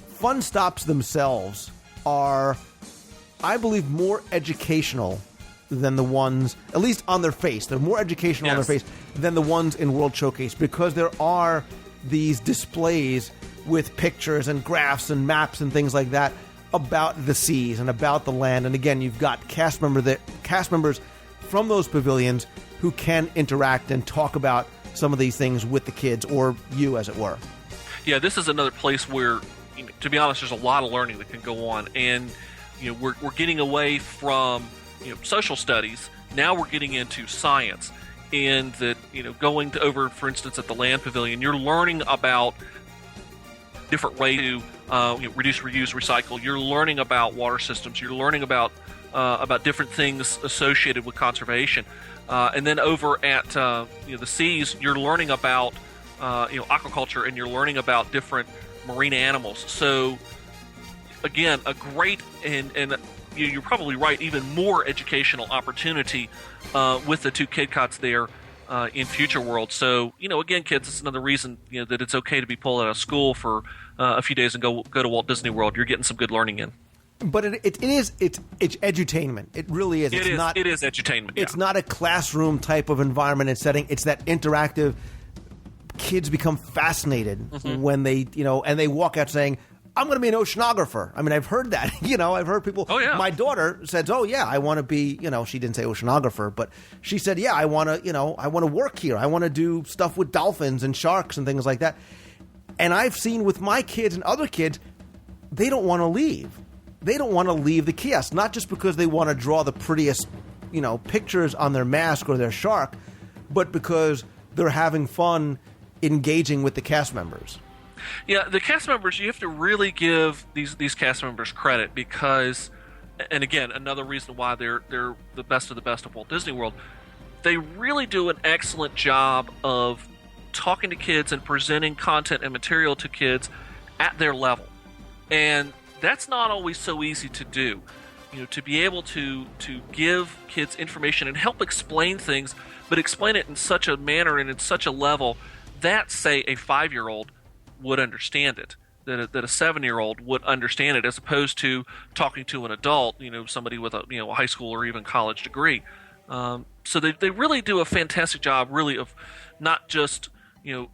fun stops themselves are, I believe, more educational than the ones, at least on their face. They're more educational on their face than the ones in World Showcase, because there are these displays with pictures and graphs and maps and things like that about the seas and about the land. And again, you've got cast members from those pavilions who can interact and talk about some of these things with the kids, or you, as it were. Yeah, this is another place where, to be honest, there's a lot of learning that can go on, and we're getting away from social studies. Now we're getting into science, and that going to over, for instance, at the land pavilion, you're learning about different ways to reduce, reuse, recycle. You're learning about water systems. You're learning about different things associated with conservation. And then over at the Seas, you're learning about aquaculture, and you're learning about different marine animals. So again, a great and you're probably right, even more educational opportunity with the 2 Kid Cots there in Future World. So again, kids, it's another reason that it's okay to be pulled out of school for a few days and go to Walt Disney World. You're getting some good learning in. But it's edutainment. It really is. It is edutainment. It's not a classroom type of environment and setting. It's that interactive. Kids become fascinated when they and they walk out saying, "I'm going to be an oceanographer." I mean, I've heard that. I've heard people. Oh yeah. My daughter says, "Oh yeah, I want to be." She didn't say oceanographer, but she said, "Yeah, I want to. I want to work here. I want to do stuff with dolphins and sharks and things like that." And I've seen with my kids and other kids, they don't want to leave. They don't want to leave the kiosk, not just because they want to draw the prettiest, pictures on their mask or their shark, but because they're having fun engaging with the cast members. Yeah, the cast members, you have to really give these cast members credit, because, and again, another reason why they're the best of Walt Disney World, they really do an excellent job of talking to kids and presenting content and material to kids at their level. And that's not always so easy to do. To be able to give kids information and help explain things, but explain it in such a manner and in such a level that, say, a 5-year-old would understand it, that a 7-year-old would understand it, as opposed to talking to an adult, somebody with a high school or even college degree. So they really do a fantastic job, really, of not just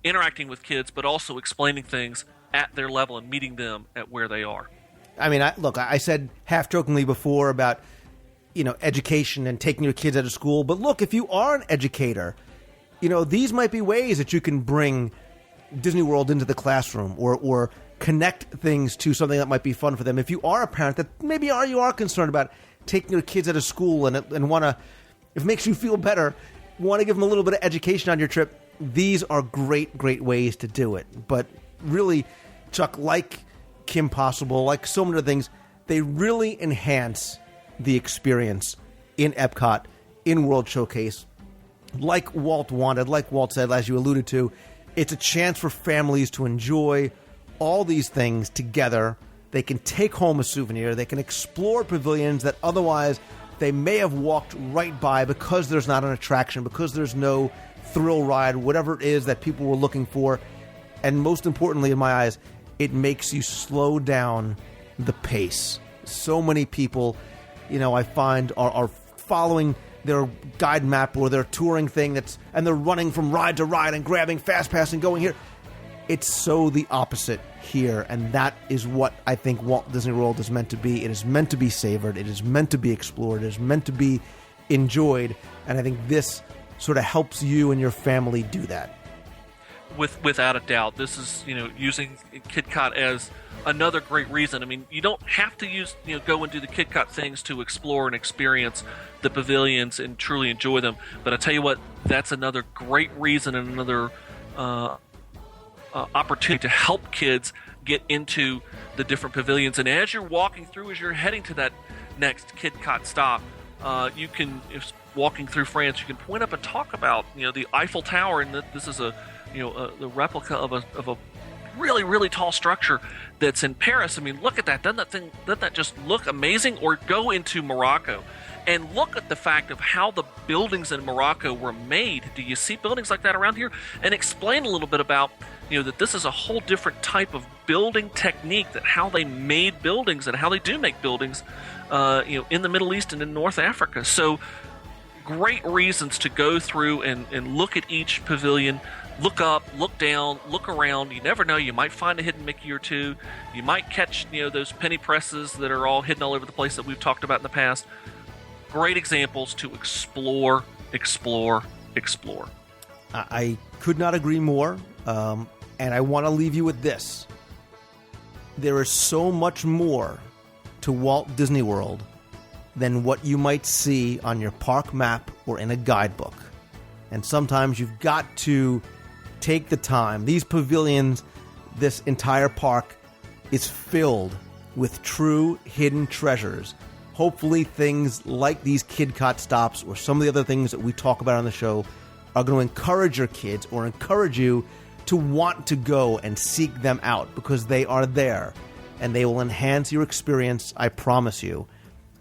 interacting with kids, but also explaining things at their level and meeting them at where they are. I mean, I said half-jokingly before about, education and taking your kids out of school. But look, if you are an educator, these might be ways that you can bring Disney World into the classroom or connect things to something that might be fun for them. If you are a parent that maybe you are concerned about taking your kids out of school and want to, if it makes you feel better, want to give them a little bit of education on your trip, these are great, great ways to do it. But really, Chuck, like Kim Possible, like so many other things, they really enhance the experience in Epcot, in World Showcase. Like Walt wanted, like Walt said, as you alluded to, it's a chance for families to enjoy all these things together. They can take home a souvenir. They can explore pavilions that otherwise they may have walked right by because there's not an attraction, because there's no thrill ride, whatever it is that people were looking for. And most importantly, in my eyes, it makes you slow down the pace. So many people, I find, are following their guide map or their touring thing and they're running from ride to ride and grabbing Fast Pass and going here. It's so the opposite here, and that is what I think Walt Disney World is meant to be. It is meant to be savored. It is meant to be explored. It is meant to be enjoyed, and I think this sort of helps you and your family do that. Without a doubt, this is using KidCot as another great reason. I mean, you don't have to go and do the KidCot things to explore and experience the pavilions and truly enjoy them. But I tell you what, that's another great reason and another opportunity to help kids get into the different pavilions. And as you're walking through, as you're heading to that next KidCot stop, you can, if walking through France, you can point up and talk about the Eiffel Tower, and that this is the replica of a really, really tall structure that's in Paris. I mean, look at that. Doesn't that just look amazing? Or go into Morocco and look at the fact of how the buildings in Morocco were made. Do you see buildings like that around here? And explain a little bit about that this is a whole different type of building technique, that how they made buildings and how they do make buildings in the Middle East and in North Africa. So great reasons to go through and look at each pavilion. Look up, look down, look around. You never know. You might find a hidden Mickey or two. You might catch, those penny presses that are all hidden all over the place that we've talked about in the past. Great examples to explore. I could not agree more. And I want to leave you with this. There is so much more to Walt Disney World than what you might see on your park map or in a guidebook. And sometimes you've got to take the time. These pavilions, this entire park is filled with true hidden treasures. Hopefully things like these KidCot stops or some of the other things that we talk about on the show are going to encourage your kids or encourage you to want to go and seek them out, because they are there and they will enhance your experience, I promise you.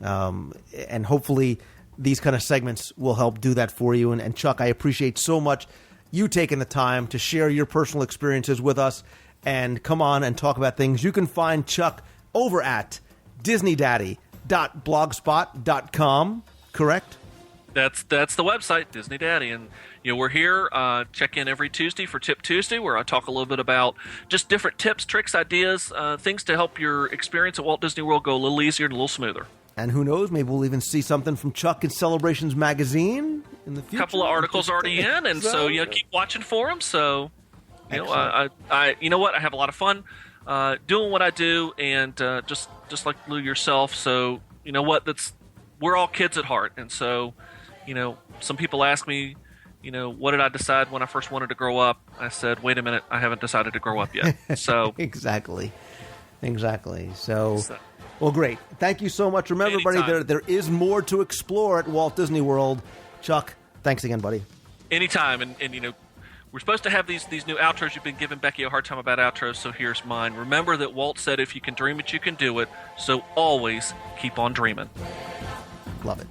And hopefully these kind of segments will help do that for you. And Chuck, I appreciate so much you taking the time to share your personal experiences with us and come on and talk about things. You can find Chuck over at disneydaddy.blogspot.com, correct? That's the website, Disney Daddy. And we're here, check in every Tuesday for Tip Tuesday, where I talk a little bit about just different tips, tricks, ideas, things to help your experience at Walt Disney World go a little easier and a little smoother. And who knows, maybe we'll even see something from Chuck in Celebrations magazine in the future. A couple of articles already in, and so keep watching for them. So, I I have a lot of fun doing what I do, and just like Lou yourself. So, we're all kids at heart, and so, some people ask me, what did I decide when I first wanted to grow up? I said, wait a minute, I haven't decided to grow up yet. So Exactly. So, well, great. Thank you so much. Remember, everybody, there is more to explore at Walt Disney World. Chuck, thanks again, buddy. Anytime. And we're supposed to have these new outros. You've been giving Becky a hard time about outros, so here's mine. Remember that Walt said, if you can dream it, you can do it. So always keep on dreaming. Love it.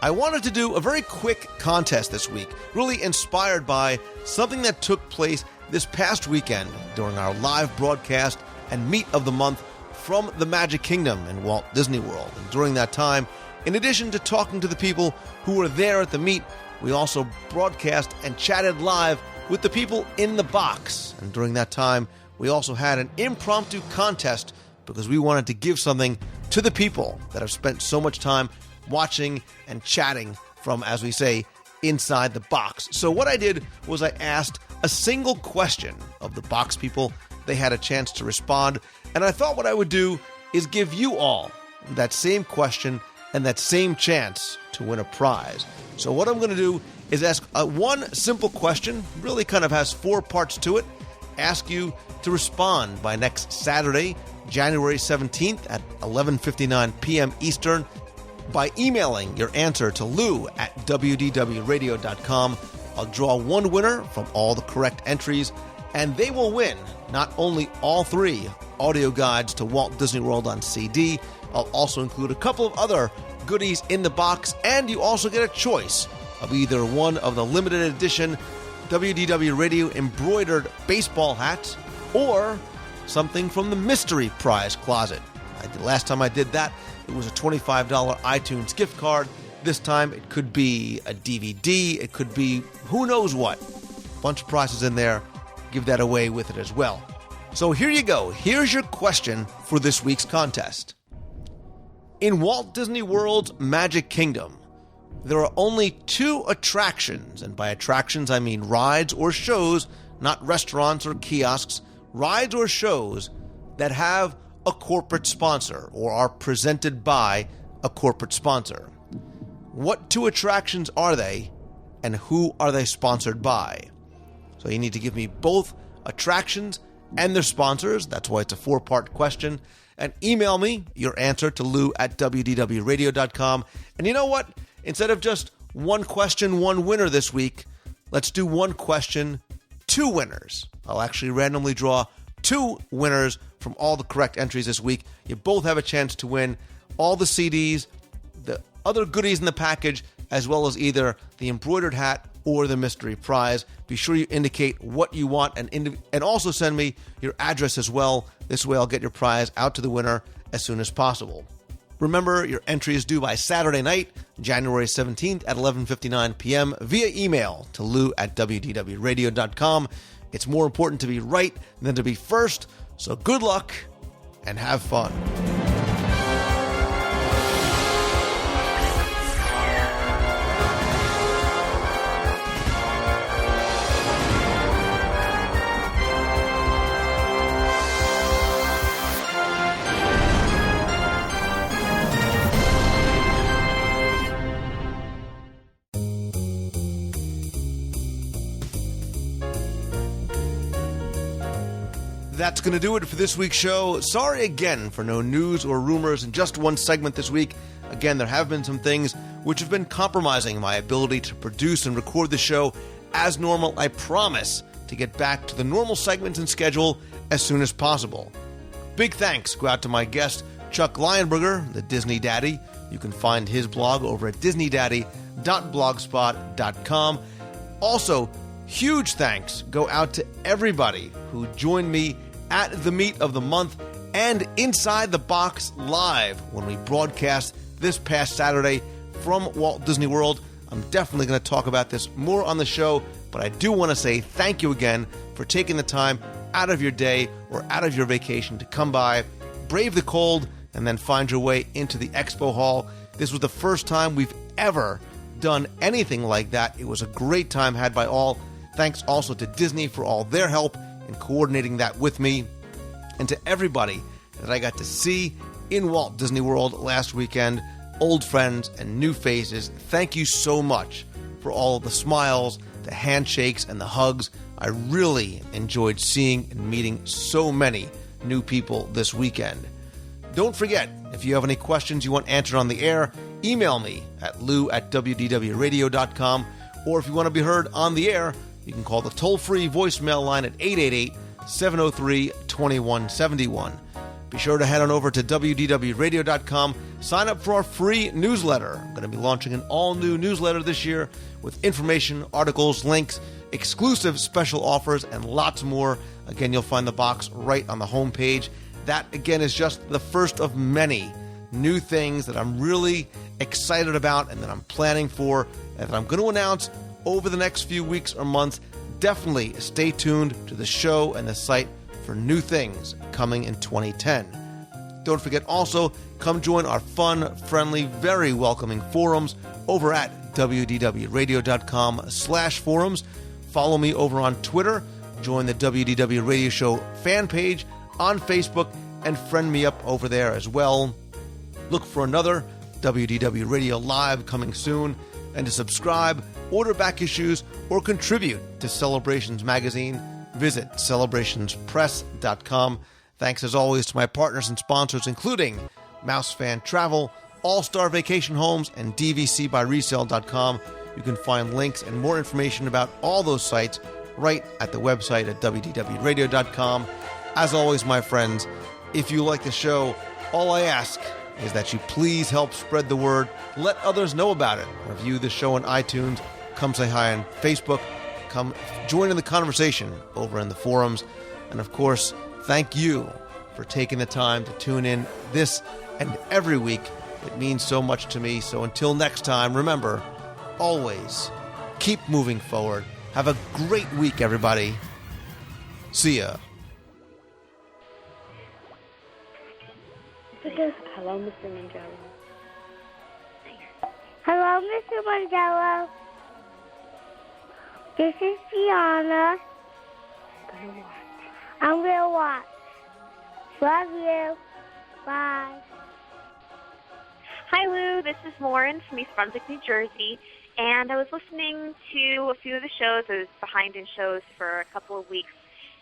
I wanted to do a very quick contest this week, really inspired by something that took place this past weekend during our live broadcast and Meet of the Month from the Magic Kingdom in Walt Disney World. And during that time, in addition to talking to the people who were there at the meet, we also broadcast and chatted live with the people in the box. And during that time, we also had an impromptu contest because we wanted to give something to the people that have spent so much time watching and chatting from, as we say, inside the box. So what I did was I asked a single question of the box people. They had a chance to respond, and I thought what I would do is give you all that same question and that same chance to win a prize. So what I'm going to do is ask one simple question, really kind of has 4 parts to it. Ask you to respond by next Saturday, January 17th at 11:59 p.m. Eastern by emailing your answer to lou@wdwradio.com. I'll draw one winner from all the correct entries, and they will win not only all 3 audio guides to Walt Disney World on CD, I'll also include a couple of other goodies in the box, and you also get a choice of either one of the limited edition WDW Radio embroidered baseball hats or something from the mystery prize closet. Last time I did that, it was a $25 iTunes gift card. This time it could be a DVD, it could be who knows what. Bunch of prizes in there. Give that away with it as well. So here you go. Here's your question for this week's contest. In Walt Disney World's Magic Kingdom, there are only 2 attractions, and by attractions I mean rides or shows, not restaurants or kiosks, rides or shows that have a corporate sponsor or are presented by a corporate sponsor. What 2 attractions are they, and who are they sponsored by? So you need to give me both attractions and their sponsors. That's why it's a 4-part question. And email me your answer to lou@wdwradio.com. And you know what? Instead of just 1 question, 1 winner this week, let's do 1 question, 2 winners. I'll actually randomly draw 2 winners from all the correct entries this week. You both have a chance to win all the CDs, the other goodies in the package, as well as either the embroidered hat or the mystery prize. Be sure you indicate what you want and also send me your address as well. This way I'll get your prize out to the winner as soon as possible. Remember, your entry is due by Saturday night, January 17th at 11:59 p.m. via email to lou@wdwradio.com. It's more important to be right than to be first, so good luck and have fun. That's going to do it for this week's show. Sorry again for no news or rumors in just one segment this week. Again, there have been some things which have been compromising my ability to produce and record the show as normal. I promise to get back to the normal segments and schedule as soon as possible. Big thanks go out to my guest, Chuck Lionberger, the Disney Daddy. You can find his blog over at disneydaddy.blogspot.com. Also, huge thanks go out to everybody who joined me at the Meet of the Month and Inside the Box Live when we broadcast this past Saturday from Walt Disney World. I'm definitely going to talk about this more on the show, but I do want to say thank you again for taking the time out of your day or out of your vacation to come by, brave the cold, and then find your way into the expo hall. This was the first time we've ever done anything like that. It was a great time had by all. Thanks also to Disney for all their help in coordinating that with me, and to everybody that I got to see in Walt Disney World last weekend, old friends and new faces. Thank you so much for all of the smiles, the handshakes, and the hugs. I really enjoyed seeing and meeting so many new people this weekend. Don't forget, if you have any questions you want answered on the air, email me at lou@wdwradio.com, or if you want to be heard on the air, you can call the toll-free voicemail line at 888-703-2171. Be sure to head on over to WDWradio.com, sign up for our free newsletter. I'm going to be launching an all-new newsletter this year with information, articles, links, exclusive special offers, and lots more. Again, you'll find the box right on the homepage. That, again, is just the first of many new things that I'm really excited about and that I'm planning for and that I'm going to announce over the next few weeks or months. Definitely stay tuned to the show and the site for new things coming in 2010. Don't forget also, come join our fun, friendly, very welcoming forums over at wdwradio.com/forums. Follow me over on Twitter, join the WDW Radio Show fan page on Facebook, and friend me up over there as well. Look for another WDW Radio Live coming soon. And to subscribe, order back issues, or contribute to Celebrations Magazine, visit celebrationspress.com. Thanks as always to my partners and sponsors, including Mouse Fan Travel, All-Star Vacation Homes, and dvcbyresale.com. You can find links and more information about all those sites right at the website at wdwradio.com. As always, my friends, if you like the show, all I ask is that you please help spread the word. Let others know about it. Review the show on iTunes. Come say hi on Facebook. Come join in the conversation over in the forums. And of course, thank you for taking the time to tune in this and every week. It means so much to me. So until next time, remember, always keep moving forward. Have a great week, everybody. See ya. Hello, Mr. Mangello. Hello, Mr. Mangello. This is Gianna. I'm gonna watch. Love you. Bye. Hi, Lou. This is Lauren from East Brunswick, New Jersey. And I was listening to a few of the shows. I was behind in shows for a couple of weeks.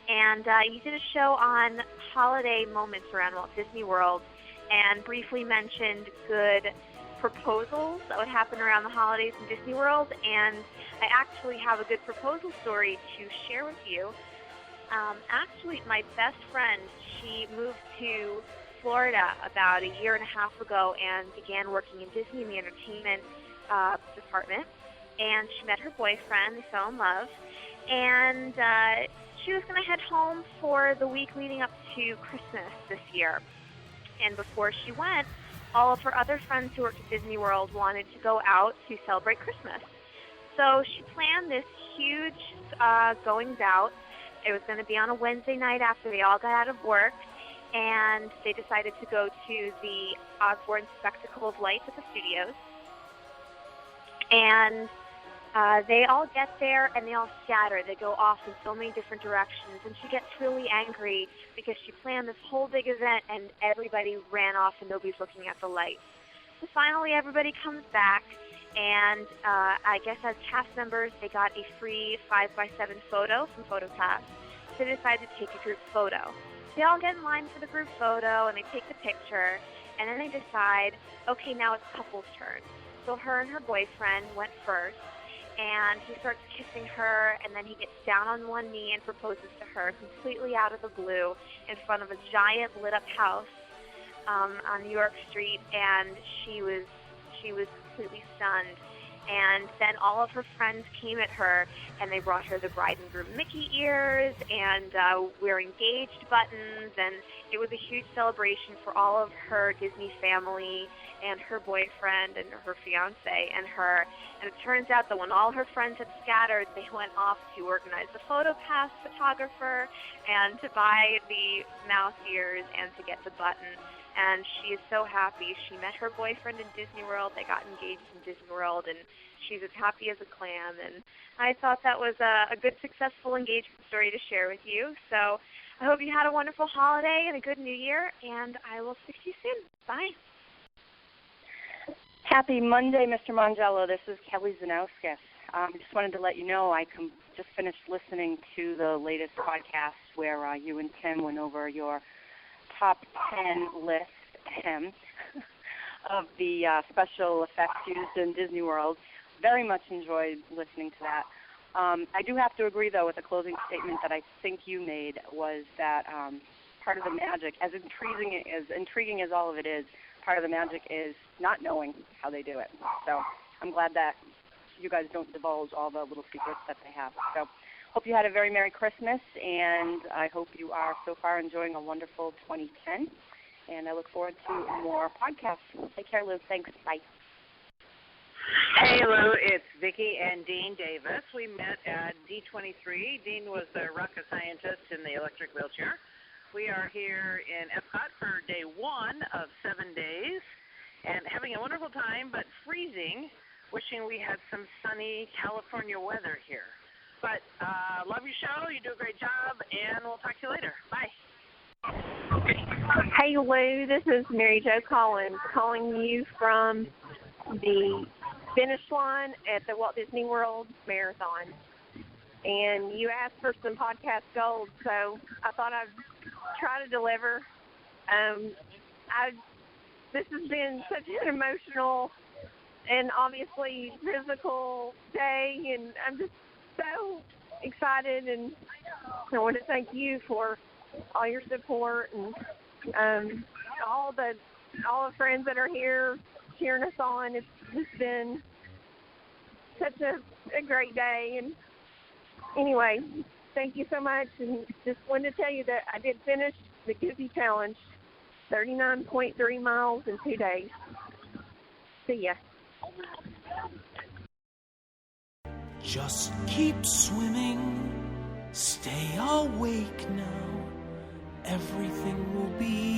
And you did a show on holiday moments around Walt Disney World and briefly mentioned good proposals that would happen around the holidays in Disney World. And I actually have a good proposal story to share with you. Actually, my best friend, she moved to Florida about a year and a half ago and began working in Disney in the entertainment department. And she met her boyfriend. They fell in love. And she was going to head home for the week leading up to Christmas this year. And before she went, all of her other friends who worked at Disney World wanted to go out to celebrate Christmas. So she planned this huge goings out. It was going to be on a Wednesday night after they all got out of work. And they decided to go to the Osborne Spectacle of Lights at the studios. And they all get there and they all scatter. They go off in so many different directions. And she gets really angry because she planned this whole big event and everybody ran off and nobody's looking at the lights. So finally everybody comes back. And I guess as cast members, they got a free 5x7 photo from PhotoPass. So they decided to take a group photo. They all get in line for the group photo, and they take the picture. And then they decide, okay, now it's couple's turn. So her and her boyfriend went first. And he starts kissing her, and then he gets down on one knee and proposes to her completely out of the blue in front of a giant lit-up house on New York Street. And she was completely stunned. And then all of her friends came at her, and they brought her the bride and groom Mickey ears and we're engaged buttons, and it was a huge celebration for all of her Disney family and her boyfriend and her fiance and her. And it turns out that when all her friends had scattered, they went off to organize the PhotoPass photographer and to buy the mouse ears and to get the button. And she is so happy. She met her boyfriend in Disney World. They got engaged in Disney World, and she's as happy as a clam. And I thought that was a good, successful engagement story to share with you. So I hope you had a wonderful holiday and a good New Year, and I will speak to you soon. Bye. Happy Monday, Mr. Mangello. This is Kelly Zanauskas. Just wanted to let you know I just finished listening to the latest podcast where you and Tim went over your top 10 list of the special effects used in Disney World. Very much enjoyed listening to that. I do have to agree, though, with the closing statement that I think you made was that part of the magic, as intriguing as all of it is, part of the magic is not knowing how they do it. So I'm glad that you guys don't divulge all the little secrets that they have. So hope you had a very Merry Christmas, and I hope you are so far enjoying a wonderful 2010. And I look forward to more podcasts. Take care, Lou. Thanks. Bye. Hey, Lou. It's Vicki and Dean Davis. We met at D23. Dean was the rocket scientist in the electric wheelchair. We are here in Epcot for day 1 of 7 days and having a wonderful time, but freezing, wishing we had some sunny California weather here. But love your show. You do a great job, and we'll talk to you later. Bye. Hey, Lou. This is Mary Jo Collins calling you from the finish line at the Walt Disney World Marathon. And you asked for some podcast gold, so I thought I'd try to deliver. This has been such an emotional and obviously physical day, and I'm just so excited, and I want to thank you for all your support and all the friends that are here cheering us on. It's just been such a great day, and anyway, thank you so much, and just wanted to tell you that I did finish the Goofy Challenge, 39.3 miles in 2 days. See ya. Just keep swimming, stay awake now, everything will be